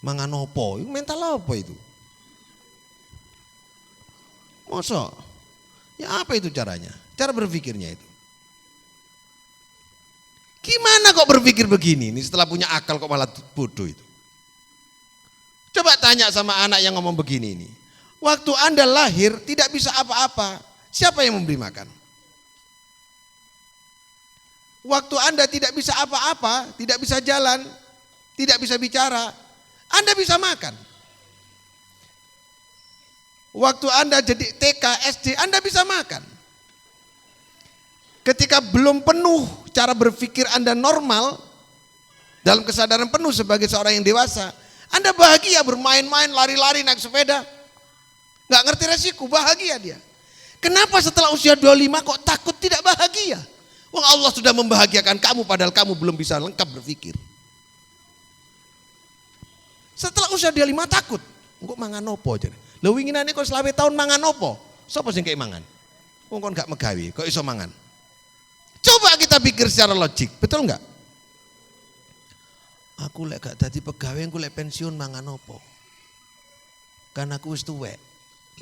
Mangan opo? Mental apa itu? Masa? Ya apa itu caranya? Cara berpikirnya itu. Gimana kok berpikir begini? Ini setelah punya akal kok malah bodoh itu. Coba tanya sama anak yang ngomong begini ini. Waktu Anda lahir tidak bisa apa-apa, siapa yang memberi makan? Waktu Anda tidak bisa apa-apa, tidak bisa jalan, tidak bisa bicara, Anda bisa makan. Waktu Anda jadi TK, SD, Anda bisa makan. Ketika belum penuh cara berpikir Anda normal, dalam kesadaran penuh sebagai seorang yang dewasa, Anda bahagia bermain-main, lari-lari, naik sepeda. Gak ngerti resiko, bahagia dia. Kenapa setelah usia 25 kok takut tidak bahagia? Oh, Allah sudah membahagiakan kamu padahal kamu belum bisa lengkap berpikir. Setelah usia dia 5 takut. Engko mangan opo aja. Lho winginane kok selawe tahun mangan opo? Sapa sing kei mangan? Wong kon gak megawe, kok iso mangan? Coba kita pikir secara logik, betul enggak? Aku lek gak dadi pegawai, aku lek pensiun mangan opo? Kan aku wis tuwek.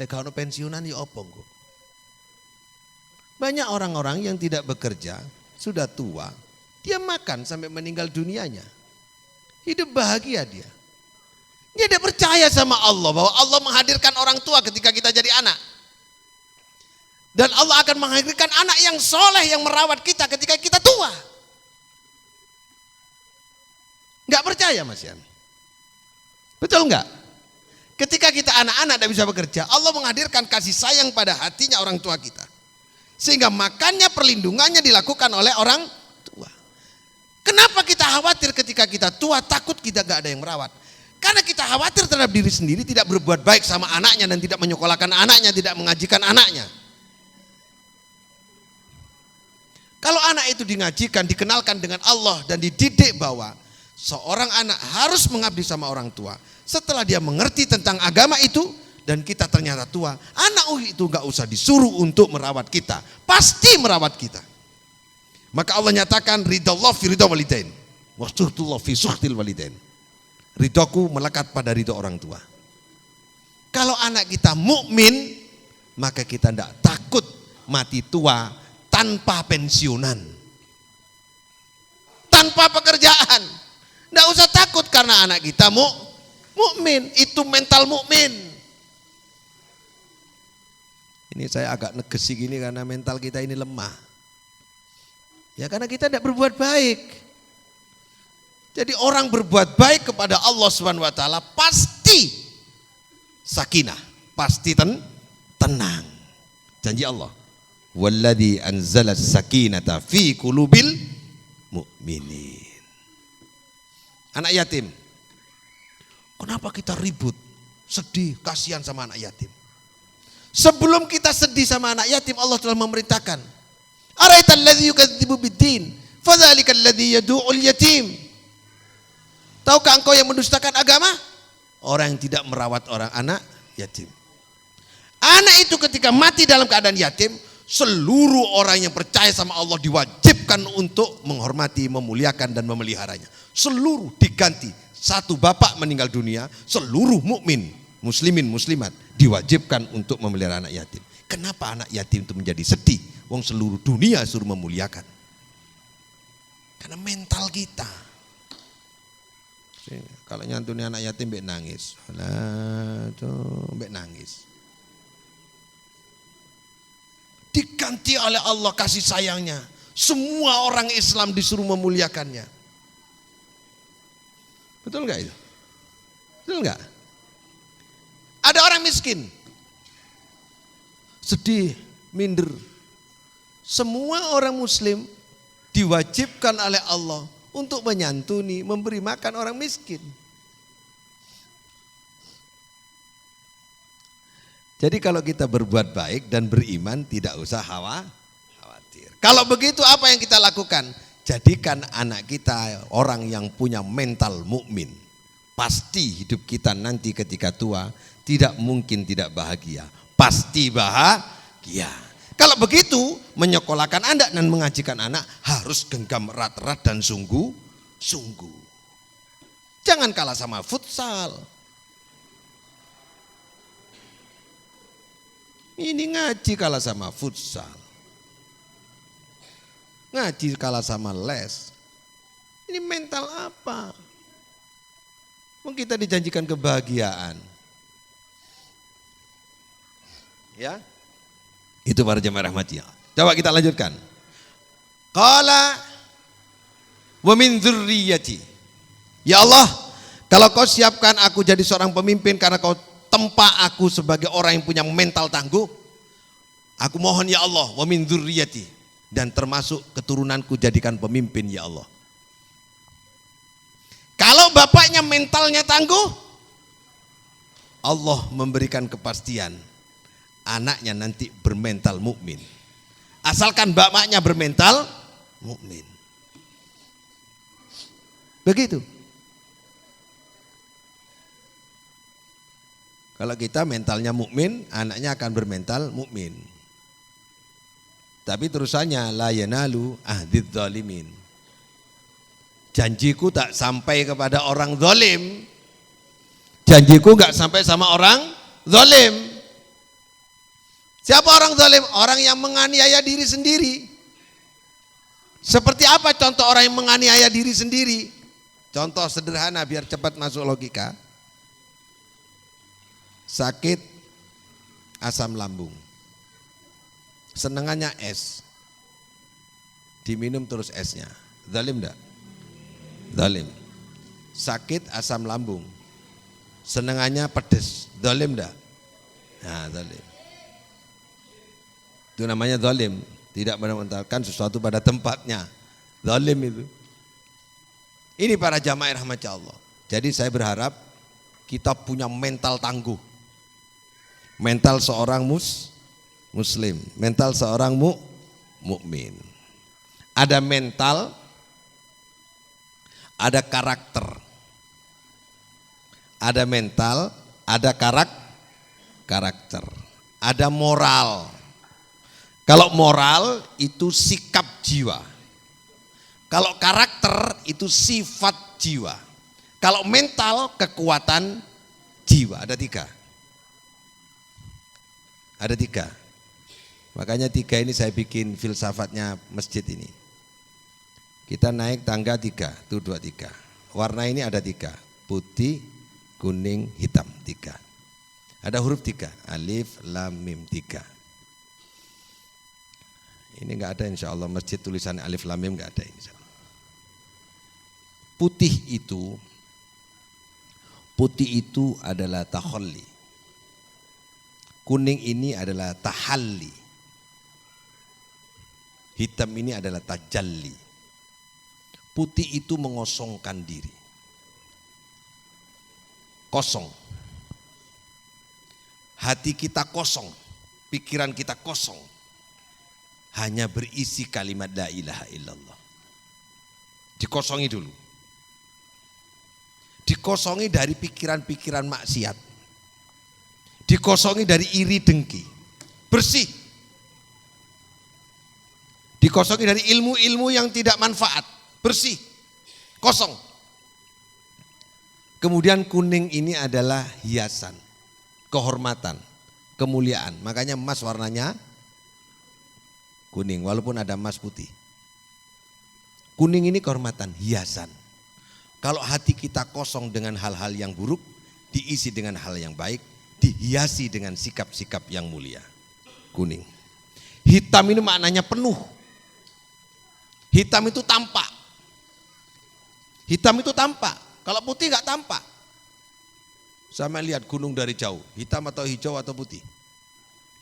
Lek gak ono pensiunan ya opo engko? Banyak orang-orang yang tidak bekerja, sudah tua, dia makan sampai meninggal dunianya. Hidup bahagia dia. Dia tidak percaya sama Allah bahwa Allah menghadirkan orang tua ketika kita jadi anak. Dan Allah akan menghadirkan anak yang soleh yang merawat kita ketika kita tua. Enggak percaya Mas Yan? Betul enggak? Ketika kita anak-anak tidak bisa bekerja, Allah menghadirkan kasih sayang pada hatinya orang tua kita. Sehingga makannya, perlindungannya dilakukan oleh orang tua. Kenapa kita khawatir ketika kita tua, takut kita gak ada yang merawat? Karena kita khawatir terhadap diri sendiri, tidak berbuat baik sama anaknya dan tidak menyekolahkan anaknya, tidak mengajikan anaknya. Kalau anak itu dingajikan, dikenalkan dengan Allah dan dididik bahwa seorang anak harus mengabdi sama orang tua. Setelah dia mengerti tentang agama itu, dan kita ternyata tua, anak itu gak usah disuruh untuk merawat kita, pasti merawat kita. Maka Allah nyatakan ridallah fi ridha walidain, wa suhtullah fi suhtil walidain. Ridhoku melekat pada ridho orang tua. Kalau anak kita mukmin, maka kita tidak takut mati tua tanpa pensiunan, tanpa pekerjaan. Tidak usah takut karena anak kita mukmin, itu mental mukmin. Ini saya agak negesi gini karena mental kita ini lemah. Ya karena kita tidak berbuat baik. Jadi orang berbuat baik kepada Allah SWT pasti sakinah, pasti tenang. Janji Allah. Walladzi anzala sakinata fi qulubil mu'minin. Anak yatim. Kenapa kita ribut, sedih, kasihan sama anak yatim? Sebelum kita sedih sama anak yatim, Allah telah memerintahkan. Araital ladzi yukadzibu biddin, fadzalikal ladzi yad'ul yatim. Tahukah engkau yang mendustakan agama? Orang yang tidak merawat orang anak yatim. Anak itu ketika mati dalam keadaan yatim, seluruh orang yang percaya sama Allah diwajibkan untuk menghormati, memuliakan dan memeliharanya. Seluruh diganti. Satu bapak meninggal dunia, seluruh mukmin, muslimin, muslimat diwajibkan untuk memelihara anak yatim. Kenapa anak yatim itu menjadi sedih? Wong seluruh dunia suruh memuliakan. Karena mental kita. Kalau nyantuni anak yatim mbek nangis. Lah tuh mbek nangis. Diganti oleh Allah kasih sayangnya. Semua orang Islam disuruh memuliakannya. Betul enggak itu? Betul enggak? Ada orang miskin, sedih, minder. Semua orang muslim diwajibkan oleh Allah untuk menyantuni, memberi makan orang miskin. Jadi kalau kita berbuat baik dan beriman tidak usah khawatir. Kalau begitu apa yang kita lakukan? Jadikan anak kita orang yang punya mental mukmin. Pasti hidup kita nanti ketika tua tidak mungkin tidak bahagia, pasti bahagia. Kalau begitu, menyekolahkan anak dan mengajikan anak harus genggam erat-erat dan sungguh-sungguh. Jangan kalah sama futsal. Ini ngaji kalah sama futsal. Ngaji kalah sama les. Ini mental apa? Mungkin kita dijanjikan kebahagiaan. Ya, itu para jemaah rahmati. Coba kita lanjutkan. Qala wa min dzurriyyati. Ya Allah, kalau kau siapkan aku jadi seorang pemimpin karena kau tempa aku sebagai orang yang punya mental tangguh, aku mohon ya Allah, wa min dzurriyyati, dan termasuk keturunanku jadikan pemimpin ya Allah. Kalau bapaknya mentalnya tangguh, Allah memberikan kepastian anaknya nanti bermental mukmin. Asalkan bapaknya bermental Mukmin. Begitu. Kalau kita mentalnya mukmin, anaknya akan bermental mukmin. Tapi terusannya la yanalu ahdidz zalimin. Janjiku tak sampai kepada orang zalim. Janjiku enggak sampai sama orang zalim. Siapa orang zalim? Orang yang menganiaya diri sendiri. Seperti apa contoh orang yang menganiaya diri sendiri? Contoh sederhana biar cepat masuk logika. Sakit asam lambung. Senengannya es. Diminum terus esnya. Zalim enggak? Zalim. Sakit asam lambung. Senengannya pedes. Zalim enggak? Nah, zalim. Itu namanya zalim. Tidak menempatkan sesuatu pada tempatnya. Zalim itu. Ini para jamaah rahmat Allah. Jadi saya berharap kita punya mental tangguh. Mental seorang muslim, mental seorang mukmin. Ada mental, ada karakter. Ada mental, ada karakter. Ada moral. Kalau moral itu sikap jiwa. Kalau karakter itu sifat jiwa. Kalau mental kekuatan jiwa. Ada tiga. Ada tiga. Makanya tiga ini saya bikin filsafatnya masjid ini. Kita naik tangga 3, itu 2, 3. Warna ini ada 3, putih, kuning, hitam 3. Ada huruf 3, alif, lam, mim 3. Ini enggak ada insya Allah masjid tulisan alif, lam, mim enggak ada insya Allah. Putih itu adalah takhalli. Kuning ini adalah tahalli. Hitam ini adalah tajalli. Putih itu mengosongkan diri. Kosong. Hati kita kosong, pikiran kita kosong. Hanya berisi kalimat la ilaha illallah. Dikosongi dulu. Dikosongi dari pikiran-pikiran maksiat. Dikosongi dari iri dengki, bersih. Dikosongi dari ilmu-ilmu yang tidak manfaat, bersih, kosong. Kemudian kuning ini adalah hiasan, kehormatan, kemuliaan. Makanya emas warnanya kuning, walaupun ada emas putih. Kuning ini kehormatan, hiasan. Kalau hati kita kosong dengan hal-hal yang buruk, diisi dengan hal yang baik, dihiasi dengan sikap-sikap yang mulia. Kuning. Hitam ini maknanya penuh. Hitam itu tampak. Hitam itu tampak. Kalau putih enggak tampak. Sama lihat gunung dari jauh, hitam atau hijau atau putih?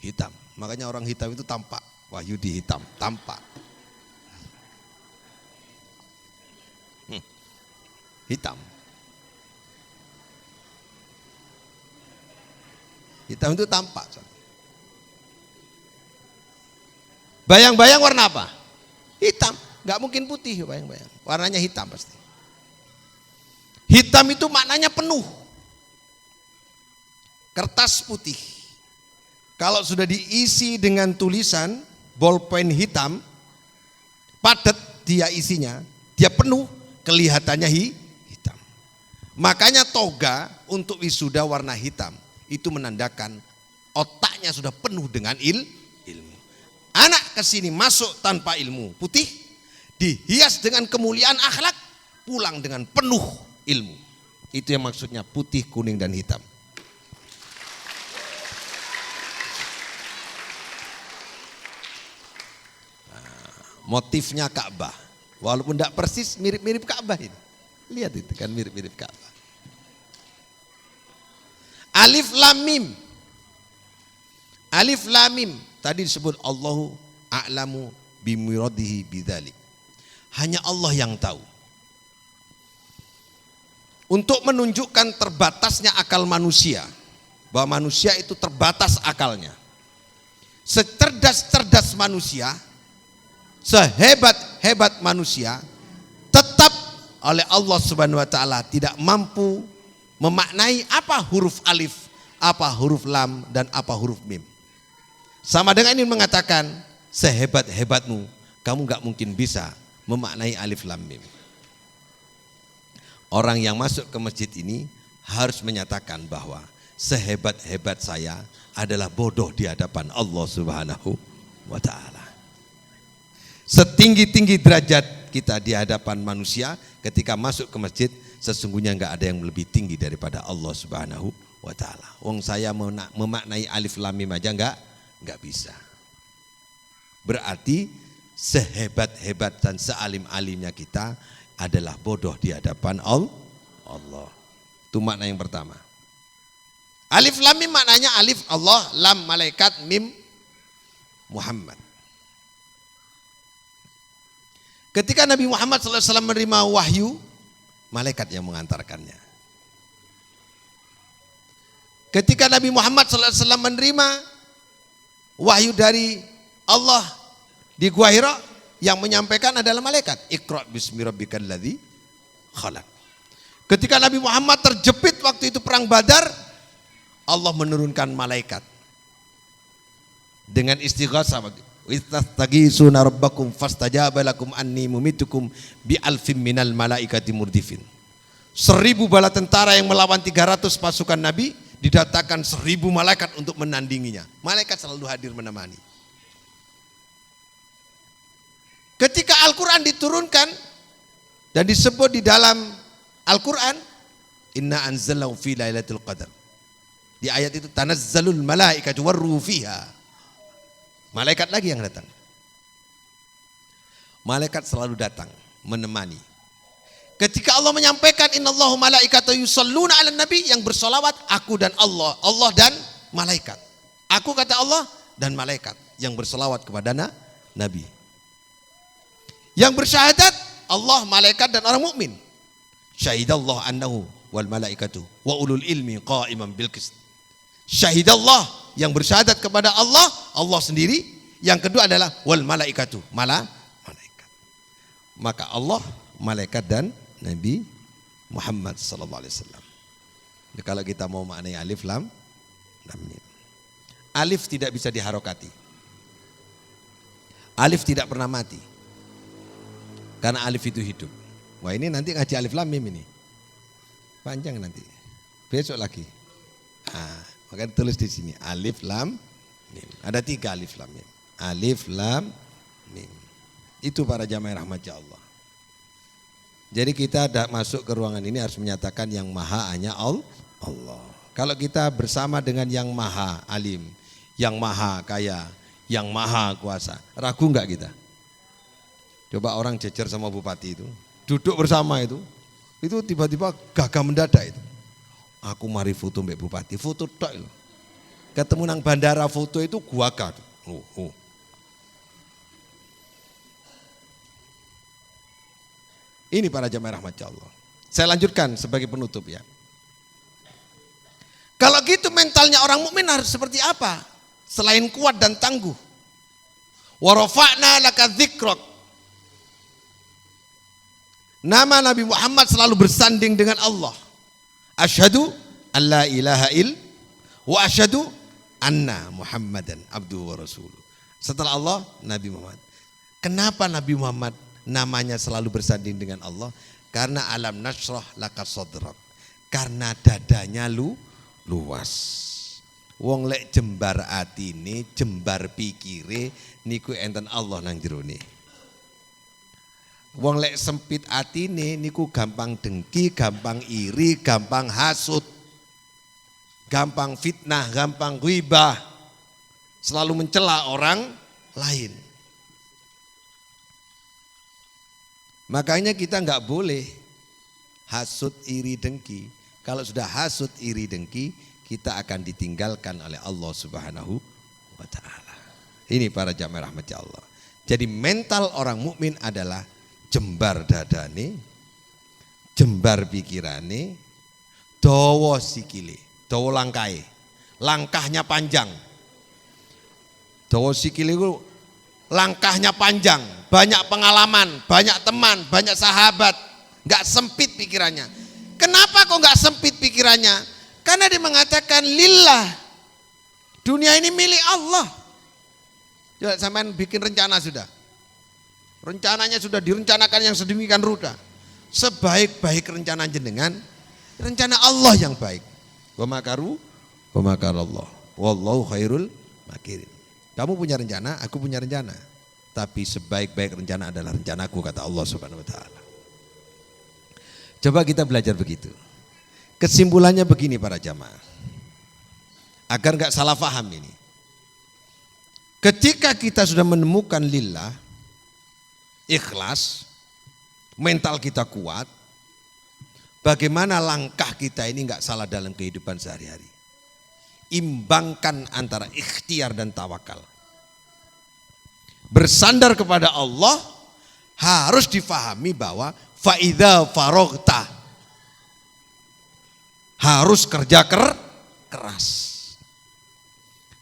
Hitam. Makanya orang hitam itu tampak. Wahyudi hitam, tampak. Hitam. Hitam itu tampak. Bayang-bayang warna apa? Hitam. Gak mungkin putih bayang-bayang. Warnanya hitam pasti. Hitam itu maknanya penuh. Kertas putih. Kalau sudah diisi dengan tulisan bolpen hitam, padat dia isinya, dia penuh, kelihatannya hitam. Makanya toga untuk wisuda warna hitam. Itu menandakan otaknya sudah penuh dengan ilmu. Anak kesini masuk tanpa ilmu, putih, dihias dengan kemuliaan akhlak, pulang dengan penuh ilmu. Itu yang maksudnya putih, kuning, dan hitam. Motifnya Ka'bah, walaupun tidak persis mirip-mirip Ka'bah ini. Lihat itu kan mirip-mirip Ka'bah. Alif lam mim. Alif lam mim. Tadi disebut Allahu a'lamu bimuradihi bidzalik. Hanya Allah yang tahu. Untuk menunjukkan terbatasnya akal manusia, bahwa manusia itu terbatas akalnya. Secerdas-cerdas manusia, sehebat hebat manusia, tetap oleh Allah Subhanahu wa taala tidak mampu memaknai apa huruf alif, apa huruf lam, dan apa huruf mim. Sama dengan ini mengatakan, sehebat-hebatmu kamu gak mungkin bisa memaknai alif lam mim. Orang yang masuk ke masjid ini harus menyatakan bahwa sehebat-hebat saya adalah bodoh di hadapan Allah Subhanahu wa taala. Setinggi-tinggi derajat kita di hadapan manusia, ketika masuk ke masjid sesungguhnya enggak ada yang lebih tinggi daripada Allah Subhanahu wa taala. Wong saya memaknai alif lam mim aja enggak bisa. Berarti sehebat-hebat dan sealim-alimnya kita adalah bodoh di hadapan Allah. Itu makna yang pertama. Alif lam mim maknanya alif Allah, lam malaikat, mim Muhammad. Ketika Nabi Muhammad SAW menerima wahyu, malaikat yang mengantarkannya. Ketika Nabi Muhammad SAW menerima wahyu dari Allah di Gua Hira, yang menyampaikan adalah malaikat. Iqra bismi rabbikal ladzi khalaq. Ketika Nabi Muhammad terjepit waktu itu perang Badar, Allah menurunkan malaikat dengan istighatsah. Istastaghitsuna rabbakum fastajaba lakum anni mumitukum bi alfin minal malaikati murdifin. 1000 bala tentara yang melawan 300 pasukan Nabi, didatangkan 1000 malaikat untuk menandinginya. Malaikat selalu hadir menemani. Ketika Al-Quran diturunkan dan disebut di dalam Al-Quran, inna anzalnahu fi lailatul qadar. Di ayat itu tanazzalul malaikatu warruhu fiha. Malaikat lagi yang datang. Malaikat selalu datang menemani. Ketika Allah menyampaikan innallahu malaikatahu yusholluna 'alan nabi, yang bersolawat aku dan Allah, Allah dan malaikat. Aku kata Allah dan malaikat yang bersolawat kepada Nabi. Yang bersyahadat Allah, malaikat dan orang mukmin. Syahidallahu annahu wal malaikatu wa ulul ilmi qa'iman bil qist. Syahidallah, yang bersyahadat kepada Allah, Allah sendiri. Yang kedua adalah wal malaikatu, malaikat. Maka Allah, malaikat dan Nabi Muhammad sallallahu alaihi wasallam. Kalau kita mau maknai alif lam mim. Alif tidak bisa diharokati. Alif tidak pernah mati. Karena alif itu hidup. Wah, ini nanti ngaji alif lam mim ini. Panjang nanti. Besok lagi. Maka tulis di sini alif lam mim. Ada 3 alif lam mim. Alif lam mim. Itu para jamaah rahmat Allah. Jadi kita masuk ke ruangan ini harus menyatakan yang maha hanya Allah. Kalau kita bersama dengan yang maha alim, yang maha kaya, yang maha kuasa, ragu enggak kita? Coba orang jejer sama bupati itu, duduk bersama itu tiba-tiba gagah mendadak itu. Aku mari foto mbak bupati, foto tok itu. Ketemu nang bandara foto itu gua gak. Ini para jamaah rahmat Allah. Saya lanjutkan sebagai penutup ya. Kalau gitu mentalnya orang mukmin harus seperti apa? Selain kuat dan tangguh. Wa rafa'na laka dzikrak. Nama Nabi Muhammad selalu bersanding dengan Allah. Asyhadu an la ilaha wa asyhadu anna Muhammadan abduhu wa rasuluh. Setelah Allah, Nabi Muhammad. Kenapa Nabi Muhammad namanya selalu bersanding dengan Allah? Karena alam nasrah laka sadrak. Karena dadanya luas. Wong lek jembar atine, jembar pikire niku enten Allah nang jerone. Wong lek sempit atine niku gampang dengki, gampang iri, gampang hasud, gampang fitnah, gampang ghibah, selalu mencela orang lain. Makanya kita enggak boleh hasud, iri, dengki. Kalau sudah hasud, iri, dengki, kita akan ditinggalkan oleh Allah Subhanahu wa taala. Ini para jamaah rahmat Allah. Jadi mental orang mukmin adalah jembar dadane, jembar pikirane, dawa sikile, dawa langkahe. Langkahnya panjang. Dawa sikile itu langkahnya panjang, banyak pengalaman, banyak teman, banyak sahabat, nggak sempit pikirannya. Kenapa kok nggak sempit pikirannya? Karena dia mengatakan lillah, dunia ini milik Allah. Coba sampean bikin rencana sudah. Rencananya sudah direncanakan yang sedemikian rupa. Sebaik-baik rencana jenengan, rencana Allah yang baik. Wa makaru wa makarallah. Wallahu khairul makirin. Kamu punya rencana, aku punya rencana. Tapi sebaik-baik rencana adalah rencanaku, kata Allah Subhanahu wa taala. Coba kita belajar begitu. Kesimpulannya begini para jamaah. Agar enggak salah paham ini. Ketika kita sudah menemukan lillah, ikhlas, mental kita kuat, bagaimana langkah kita ini enggak salah dalam kehidupan sehari-hari. Imbangkan antara ikhtiar dan tawakal. Bersandar kepada Allah harus difahami bahwa faidza faragta, harus kerja keras.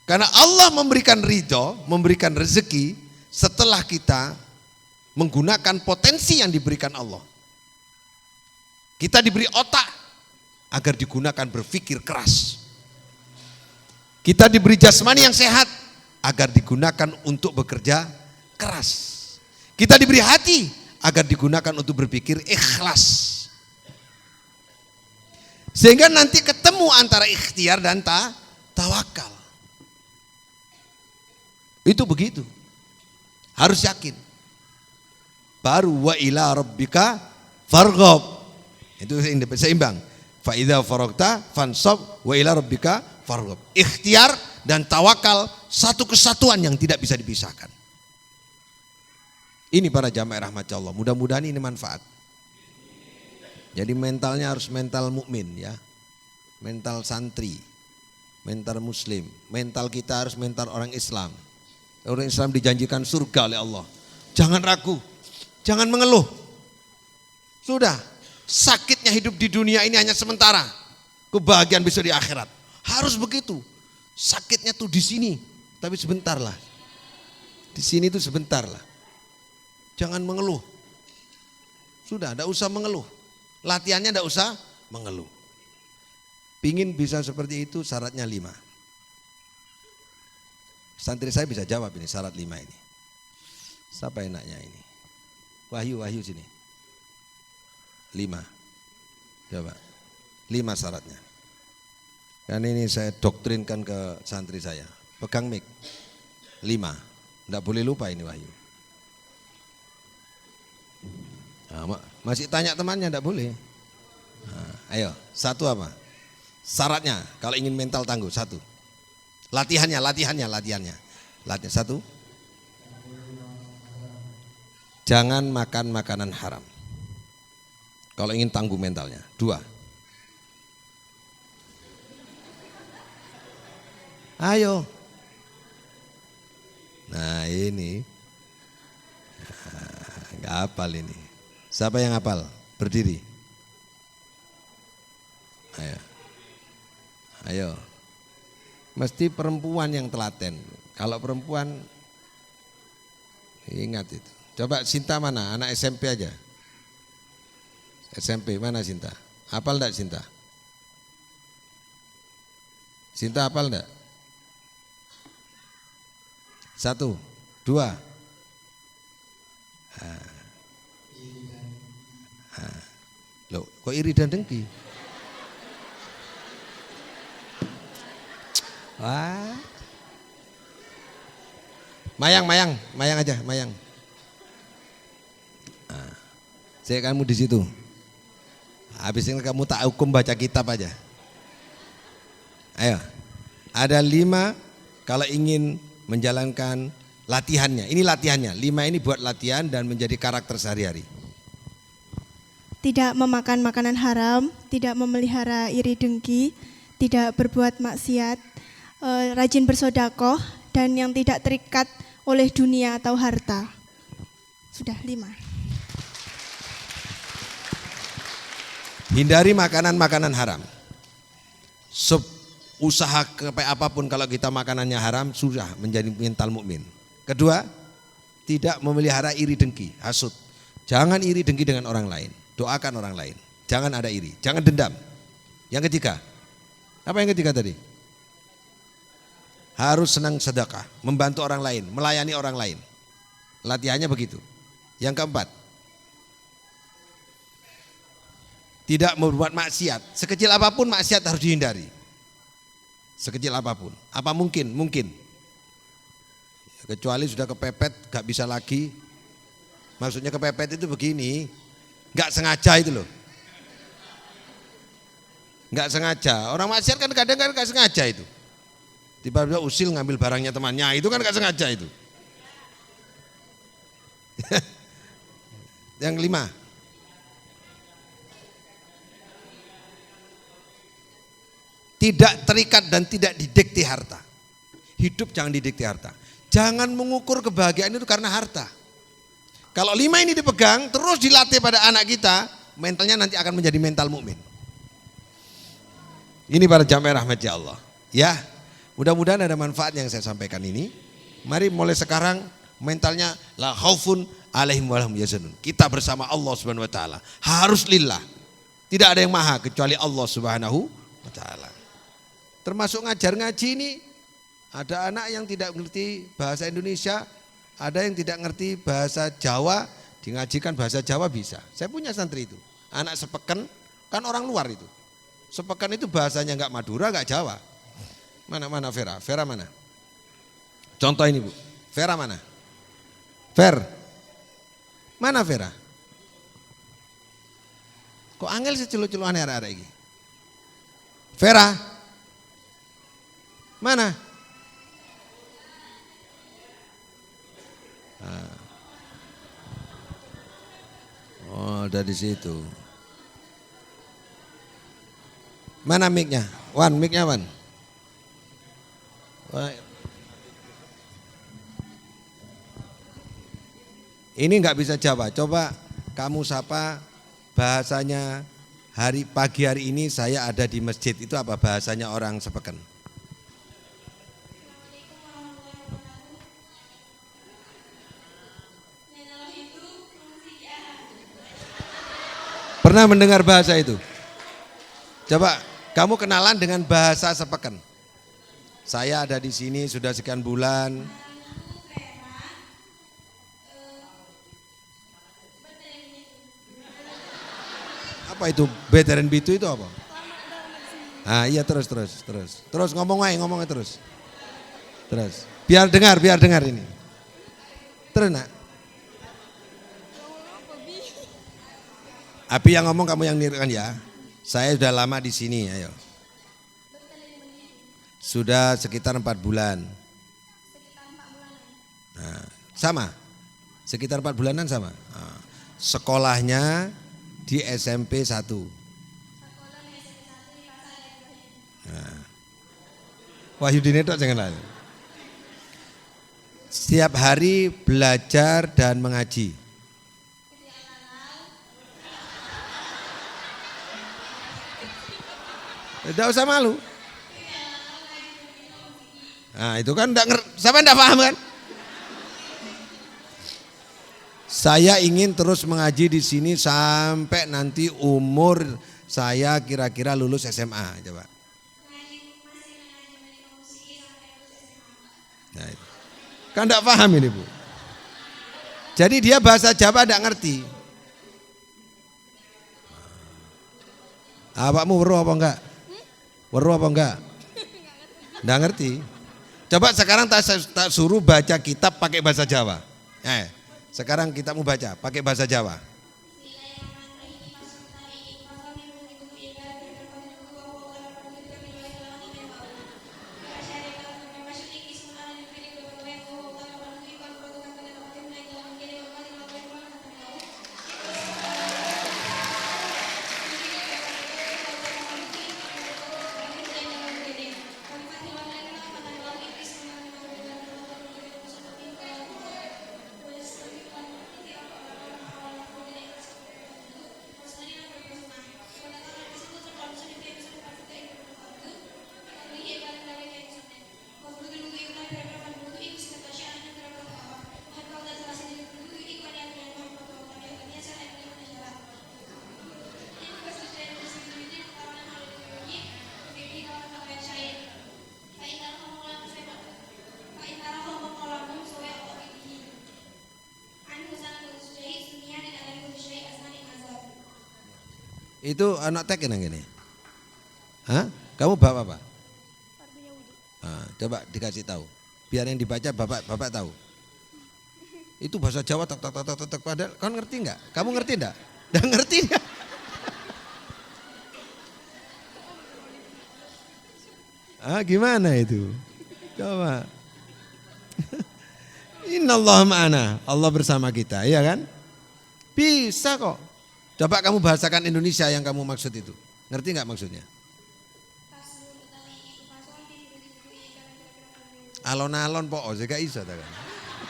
Karena Allah memberikan ridho, memberikan rezeki setelah kita menggunakan potensi yang diberikan Allah. Kita diberi otak agar digunakan berpikir keras. Kita diberi jasmani yang sehat agar digunakan untuk bekerja keras. Kita diberi hati agar digunakan untuk berpikir ikhlas. Sehingga nanti ketemu antara ikhtiar dan tawakal. Itu begitu. Harus yakin. Baru wa ila rabbika farghab. Itu seimbang. Fa idza faragta fansab wa ila rabbika farghab. Ikhtiar dan tawakal satu kesatuan yang tidak bisa dipisahkan. Ini para jamaah rahmat Allah. Mudah-mudahan ini manfaat. Jadi mentalnya harus mental mukmin ya. Mental santri, mental muslim. Mental kita harus mental orang Islam. Orang Islam dijanjikan surga oleh Allah. Jangan ragu, jangan mengeluh. Sudah, sakitnya hidup di dunia ini hanya sementara. Kebahagiaan besok di akhirat. Harus begitu. Sakitnya tuh di sini, tapi sebentar lah. Di sini tuh sebentar lah. Jangan mengeluh. Sudah, tidak usah mengeluh. Latihannya tidak usah mengeluh. Pingin bisa seperti itu syaratnya 5. Santri saya bisa jawab ini syarat 5 ini. Siapa enaknya ini? Wahyu sini. 5. Coba. 5 syaratnya. Kan ini saya doktrinkan ke santri saya. Pegang mic. 5. Enggak boleh lupa ini Wahyu. Nah, masih tanya temannya enggak boleh. Nah, ayo, 1 apa? Syaratnya kalau ingin mental tangguh 1. Latihannya. Latihan 1. Jangan makan makanan haram. Kalau ingin tangguh mentalnya. 2. Ayo. Nah ini. Enggak hafal ini. Siapa yang hafal? Berdiri. Ayo. Mesti perempuan yang telaten. Kalau perempuan ingat itu. Coba Sinta mana? Anak SMP aja. SMP mana Sinta? Hafal enggak Sinta? Sinta hafal enggak? 1, 2. Loh, kok iri dan dengki? Wah. Mayang aja, Mayang. Nah, saya kamu di situ. Habis ini kamu tak hukum baca kitab aja. Ayo. Ada 5 kalau ingin menjalankan latihannya. Ini latihannya. 5 ini buat latihan dan menjadi karakter sehari-hari. Tidak memakan makanan haram, tidak memelihara iri dengki, tidak berbuat maksiat, rajin bersedekah, dan yang tidak terikat oleh dunia atau harta. Sudah 5. Hindari makanan-makanan haram. Usaha kayak apapun kalau kita makanannya haram sudah menjadi mental mukmin. Kedua, tidak memelihara iri dengki, hasud. Jangan iri dengki dengan orang lain, doakan orang lain. Jangan ada iri, jangan dendam. Yang ketiga, apa yang ketiga tadi? Harus senang sedekah, membantu orang lain, melayani orang lain. Latihannya begitu. Yang keempat, tidak berbuat maksiat. Sekecil apapun maksiat harus dihindari. Sekecil apapun. Apa mungkin? Mungkin. Kecuali sudah kepepet, gak bisa lagi. Maksudnya kepepet itu begini, gak sengaja itu loh. Gak sengaja. Orang maksiat kan kadang kan gak sengaja itu. Tiba-tiba usil ngambil barangnya temannya, itu kan gak sengaja itu. Yang kelima, tidak terikat dan tidak didikte harta. Hidup jangan didikte harta. Jangan mengukur kebahagiaan itu karena harta. Kalau 5 ini dipegang, terus dilatih pada anak kita, mentalnya nanti akan menjadi mental mukmin. Ini para jamaah rahmati Allah. Ya, mudah-mudahan ada manfaat yang saya sampaikan ini. Mari mulai sekarang mentalnya la khaufun alaihim walahum yazanun. Kita bersama Allah Subhanahu wa taala. Harus lillah. Tidak ada yang maha kecuali Allah Subhanahu wa taala. Termasuk ngajar ngaji ini, ada anak yang tidak mengerti bahasa Indonesia, ada yang tidak ngerti bahasa Jawa, dingajikan bahasa Jawa bisa. Saya punya santri itu, anak sepeken, kan orang luar itu. Sepeken itu bahasanya enggak Madura, enggak Jawa. Mana Vera? Vera mana? Contoh ini Bu, Vera mana? Ver, mana Vera? Kok angel sih celu-celuan arek-arek iki? Vera, mana? Oh, ada di situ. Mana mic-nya? Wan, mic-nya Wan. Ini nggak bisa Jawa. Coba kamu sapa bahasanya pagi hari ini saya ada di masjid, itu apa bahasanya orang sepeken? Pernah mendengar bahasa itu? Coba kamu kenalan dengan bahasa sepeken. Saya ada di sini sudah sekian bulan. Apa itu veteran bitu itu apa? Ah iya terus ngomong ngomongnya terus. Biar dengar ini. Terus nak. Api yang ngomong kamu yang nirukan ya. Saya sudah lama di sini, ayo. Sudah sekitar 4 bulan. Nah, sama. Sekitar 4 bulanan sama. Nah, sekolahnya di SMP 1. Nah. Wahyudin itu jangan lain. Setiap hari belajar dan mengaji. Tidak usah malu. Nah itu kan sampai enggak paham kan? Saya ingin terus mengaji di sini sampai nanti umur saya kira-kira lulus SMA, coba. Nah, itu. Kan enggak paham ini Bu. Jadi dia bahasa Jawa enggak ngerti. Awakmu weruh apa enggak? Weruh apa enggak? Enggak ngerti. Coba sekarang tak suruh baca kitab pakai bahasa Jawa. Sekarang kita mau baca pakai bahasa Jawa. Itu anak tek nang ngene. Hah? Kamu bapak apa? Coba dikasih tahu. Biar yang dibaca bapak tahu. Itu bahasa Jawa tak padahal kau ngerti enggak? Kamu ngerti enggak? Enggak ngerti enggak? Gimana itu? Coba. Innallaha ma'ana. Allah bersama kita, iya kan? Bisa kok. Coba kamu bahasakan Indonesia yang kamu maksud itu. Ngerti enggak maksudnya? Alon-alon po, gak iso ta kan.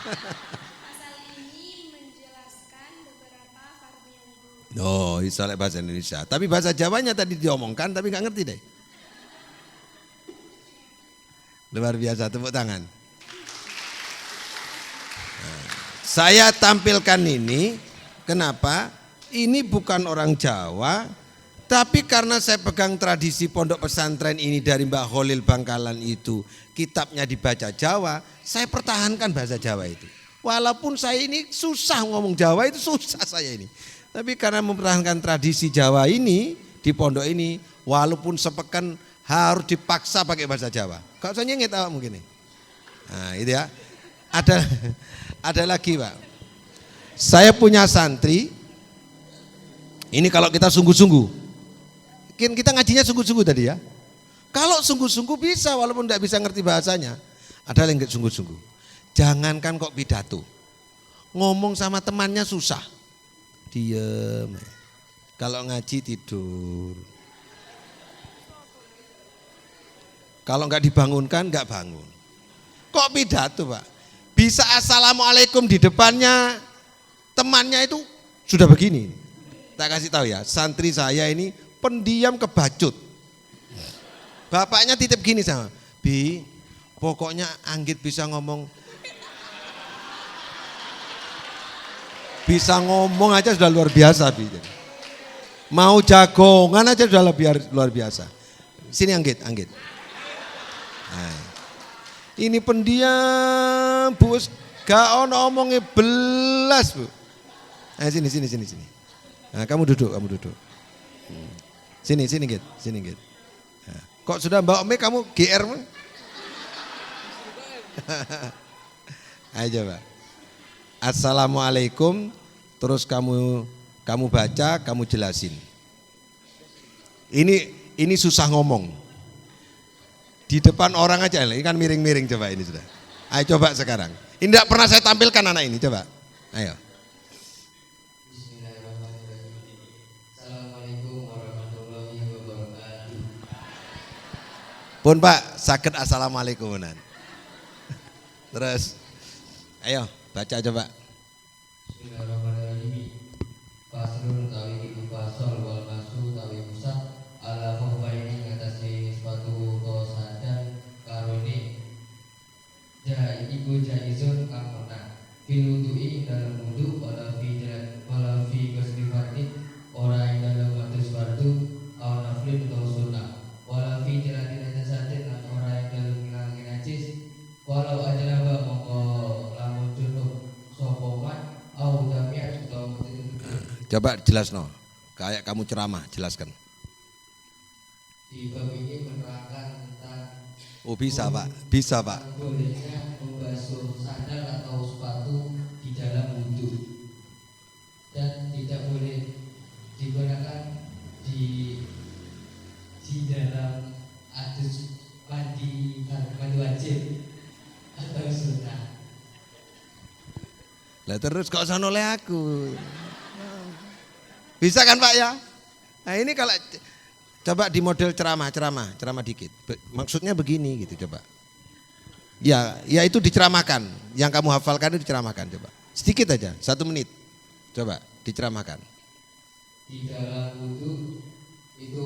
Pasal ini menjelaskan beberapa fardhu wudu. Oh, iso lek bahasa Indonesia. Tapi bahasa Jawanya tadi diomongkan tapi enggak ngerti deh. Luar biasa, tepuk tangan. Nah, saya tampilkan ini, kenapa? Ini bukan orang Jawa, tapi karena saya pegang tradisi pondok pesantren ini dari Mbah Khalil Bangkalan itu, kitabnya dibaca Jawa, saya pertahankan bahasa Jawa itu. Walaupun saya ini susah ngomong Jawa, itu susah saya ini. Tapi karena mempertahankan tradisi Jawa ini, di pondok ini, walaupun sepekan harus dipaksa pakai bahasa Jawa. Kau usah nyengit awak mungkin nih. Nah itu ya. Ada lagi Pak. Saya punya santri. Ini kalau kita sungguh-sungguh. Kita ngajinya sungguh-sungguh tadi ya. Kalau sungguh-sungguh bisa walaupun tidak bisa ngerti bahasanya. Ada yang enggak sungguh-sungguh. Jangankan kok pidato. Ngomong sama temannya susah. Diem. Kalau ngaji tidur. Kalau enggak dibangunkan enggak bangun. Kok pidato Pak? Bisa assalamualaikum di depannya temannya itu sudah begini. Tak kasih tahu ya, santri saya ini pendiam kebacut. Bapaknya titip gini sama, Bi, pokoknya Anggit bisa ngomong aja sudah luar biasa, Bi. Mau jagongan aja sudah luar biasa. Sini Anggit. Nah, ini pendiam, Bu, gak ono omongnya belas, Bu. Nah, sini. Nah, kamu duduk. Sini Git. Nah, kok sudah Mbak Ome kamu GR? Ayo Pak. Assalamualaikum, terus kamu baca, kamu jelasin. Ini susah ngomong. Di depan orang aja, ini kan miring-miring coba ini sudah. Ayo coba sekarang. Ini tidak pernah saya tampilkan anak ini, coba. Ayo. Assalamualaikum warahmatullahi wabarakatuh. Pun Pak, sakit assalamualaikum. Terus, ayo baca coba. Bismillahirrahmanirrahim. Fasrul tawi ibu fasol wal masu tawi musab ala khofaini ngatasi sepatu kosadan karuni ibu jaizun kamona fil wudu'i dalam wudu wala fi ghusli fardin ora ing dalam matus fardu aw naflin utawa sunnah wala fi jalatin najasatin lan ora ing dalam ngilangi najis walau ajraba mongko lamun junub sapa man aw damiat utawa Coba jelas no, kayak kamu ceramah, jelaskan. di bab ini menerangkan tentang Oh bisa Pak. bolehnya membasuh sandal atau sepatu di dalam wudhu dan tidak boleh digunakan di dalam adus mandi wajib atau sunnah. Lah terus kok sono oleh aku. Bisa kan Pak ya? Nah ini kalau coba di model ceramah dikit. Maksudnya begini gitu coba. Ya itu diceramahkan. Yang kamu hafalkan itu diceramahkan coba. Sedikit aja, 1 menit. Coba diceramahkan. Di dalam wudhu itu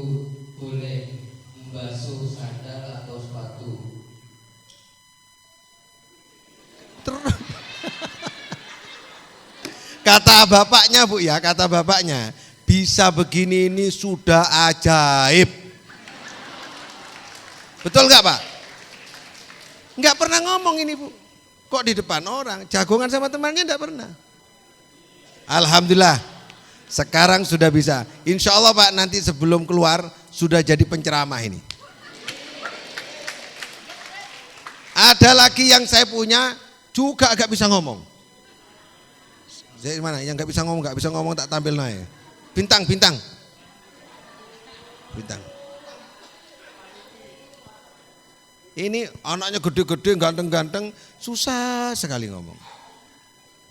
boleh membasuh sandal atau sepatu. Kata bapaknya Bu ya, bisa begini ini sudah ajaib. Betul nggak Pak? Nggak pernah ngomong ini Bu. Kok di depan orang, jagongan sama temannya nggak pernah. Alhamdulillah. Sekarang sudah bisa. Insya Allah Pak, nanti sebelum keluar sudah jadi penceramah ini. Ada lagi yang saya punya juga agak bisa ngomong. Saya mana? Yang nggak bisa ngomong tak tampil naik. Bintang. Ini anaknya gede-gede, ganteng-ganteng, susah sekali ngomong.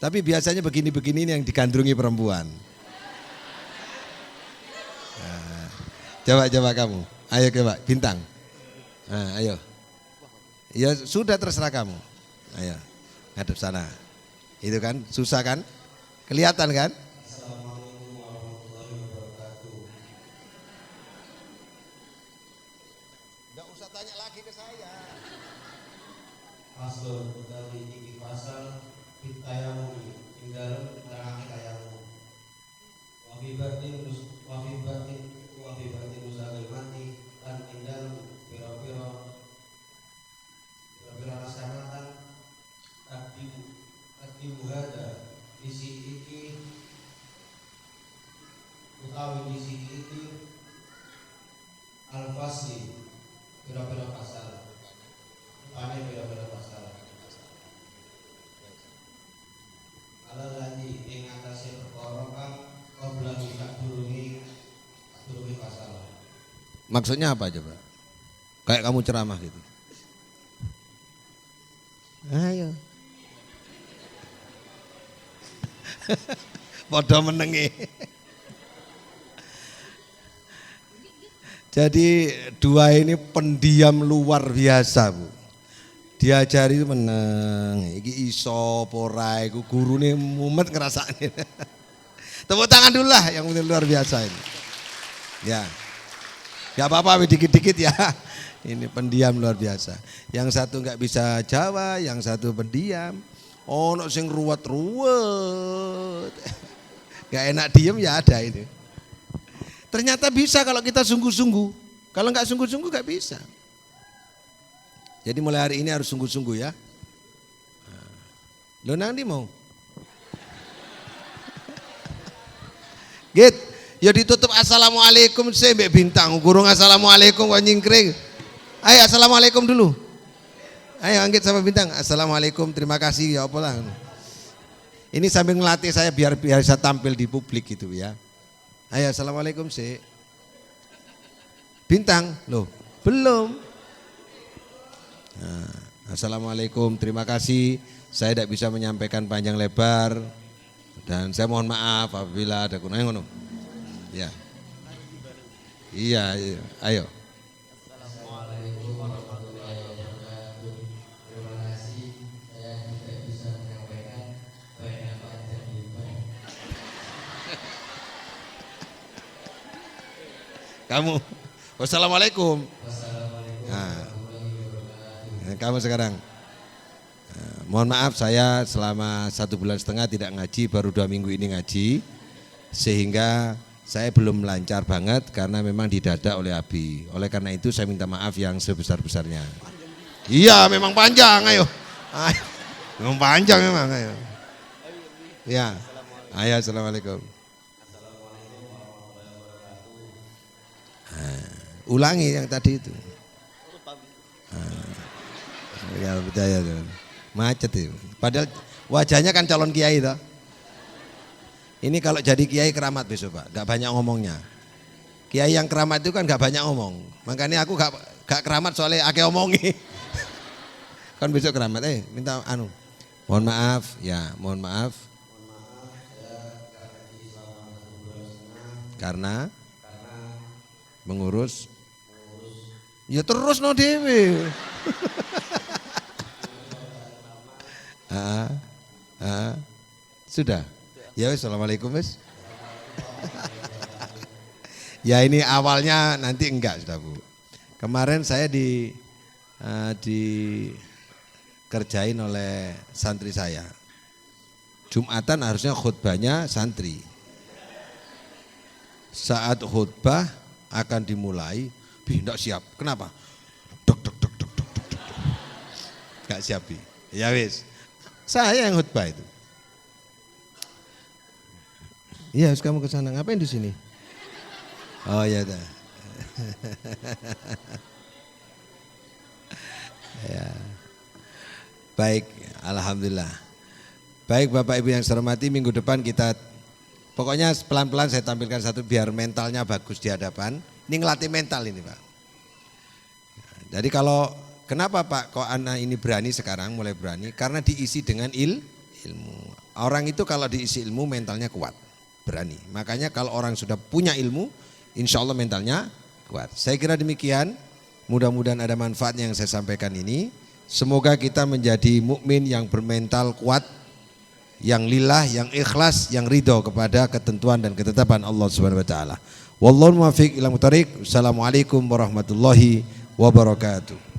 Tapi biasanya begini-begini ini yang digandrungi perempuan. Nah, coba kamu, ayo coba bintang. Nah, ayo. Ya sudah terserah kamu. Ayo, ngadep sana. Itu kan susah kan? Kelihatan kan? Assalamualaikum warahmatullahi wabarakatuh. Enggak usah tanya lagi ke saya. Faslun utawi iki fasal pitayamumi ing dalem nerangake tayammum. Wa fi batin musagil mati lan ing dalem pira-pira laksanakan aktibu hada isi iki utawi isi iki al-fasli pira-pira pasal. Pane pira-pira pasal. Ala lagi ing atase perkara kang qabla sadurunge pasal. Maksudnya apa coba? Kayak kamu ceramah gitu. Ayo. Padha menengi. Jadi dua ini pendiam luar biasa, Bu. Diajari meneng, iki iso porai, ku gurune mumet ngerasane. Tepuk tangan dulu lah yang luar biasa ini. Ya. Gak apa-apa dikit-dikit ya. Ini pendiam luar biasa. Yang satu nggak bisa Jawa, yang satu pendiam. Oh, no sing ruwet-ruwet. Gak enak diem ya ada ini. Ternyata bisa kalau kita sungguh-sungguh. Kalau nggak sungguh-sungguh nggak bisa. Jadi mulai hari ini harus sungguh-sungguh ya. Lo nanti mau? Git, ya ditutup assalamualaikum sih mbak bintang. Gurung assalamualaikum kok nyingkring. Ayo assalamualaikum dulu. Ayo anggit sama bintang. Assalamualaikum, terima kasih ya apa lah. Ini sambil ngelatih saya biar bisa tampil di publik gitu ya. Ayo assalamualaikum sih. Bintang, loh belum. Nah, assalamualaikum, terima kasih. Saya tidak bisa menyampaikan panjang lebar dan saya mohon maaf apabila ada kurang ngono. Ya. Iya, ayo. Assalamualaikum warahmatullahi wabarakatuh. Terima kasih saya tidak bisa menyampaikan banyak panjang lebar. Kamu. Wassalamualaikum. Wassalamualaikum Nah. warahmatullahi wabarakatuh. Kamu sekarang. Nah, mohon maaf saya selama 1,5 bulan tidak ngaji, baru 2 minggu ini ngaji, sehingga saya belum lancar banget karena memang didadak oleh Abi. Oleh karena itu saya minta maaf yang sebesar-besarnya. Iya memang panjang, ayo. Ayo. Memang panjang memang, ayo. Ya, ayo assalamualaikum. Ulangi yang tadi itu. Ya percaya tuh. Macet itu. Padahal wajahnya kan calon kiai toh. Ini kalau jadi kiai keramat besok Pak, gak banyak ngomongnya. Kiai yang keramat itu kan gak banyak ngomong. Makanya aku gak keramat soalnya akeh omongi. Kan besok keramat, minta anu. Mohon maaf, ya mohon maaf. Karena mengurus. Ya terus no dewe. Sudah. Ya wis, assalamualaikum wis. Ya ini awalnya nanti enggak sudah Bu. Kemarin saya dikerjain oleh santri saya. Jumatan harusnya khutbahnya santri. Saat khutbah akan dimulai, enggak siap. Kenapa? Dok. Enggak siap Bi. Ya wis. Saya yang khutbah itu. Iya, harus kamu ke sana. Ngapain di sini? Oh ya dah. Ya. Baik, alhamdulillah. Baik Bapak Ibu yang saya hormati, minggu depan kita pokoknya pelan-pelan saya tampilkan satu biar mentalnya bagus di hadapan. Ini ngelatih mental ini Pak. Jadi kalau kenapa Pak kok anak ini berani sekarang mulai berani? Karena diisi dengan ilmu. Orang itu kalau diisi ilmu mentalnya kuat, berani. Makanya kalau orang sudah punya ilmu, insya Allah mentalnya kuat. Saya kira demikian. Mudah-mudahan ada manfaatnya yang saya sampaikan ini. Semoga kita menjadi mukmin yang bermental kuat, yang lillah, yang ikhlas, yang ridho kepada ketentuan dan ketetapan Allah Subhanahu wa taala. Wallahu muwaffiq ila muthariq. Assalamualaikum warahmatullahi wabarakatuh.